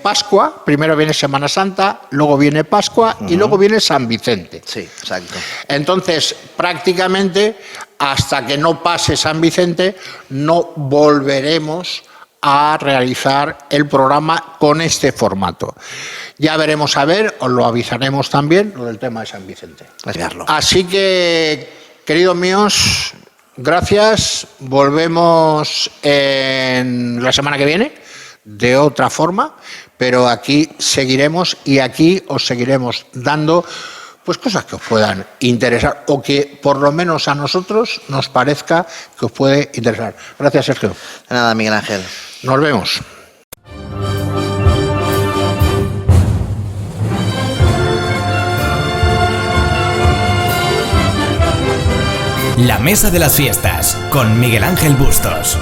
Speaker 2: Pascua, primero viene Semana Santa, luego viene Pascua y luego viene San Vicente.
Speaker 9: Sí, exacto.
Speaker 2: Entonces, prácticamente, hasta que no pase San Vicente, no volveremos a realizar el programa con este formato. Ya veremos a ver, os lo avisaremos también, lo del tema de San Vicente. Así que, queridos míos, gracias, volvemos en la semana que viene, de otra forma, pero aquí seguiremos y aquí os seguiremos dando pues cosas que os puedan interesar o que por lo menos a nosotros nos parezca que os puede interesar. Gracias, Sergio.
Speaker 9: De nada, Miguel Ángel.
Speaker 2: Nos vemos.
Speaker 1: La Mesa de las Fiestas, con Miguel Ángel Bustos.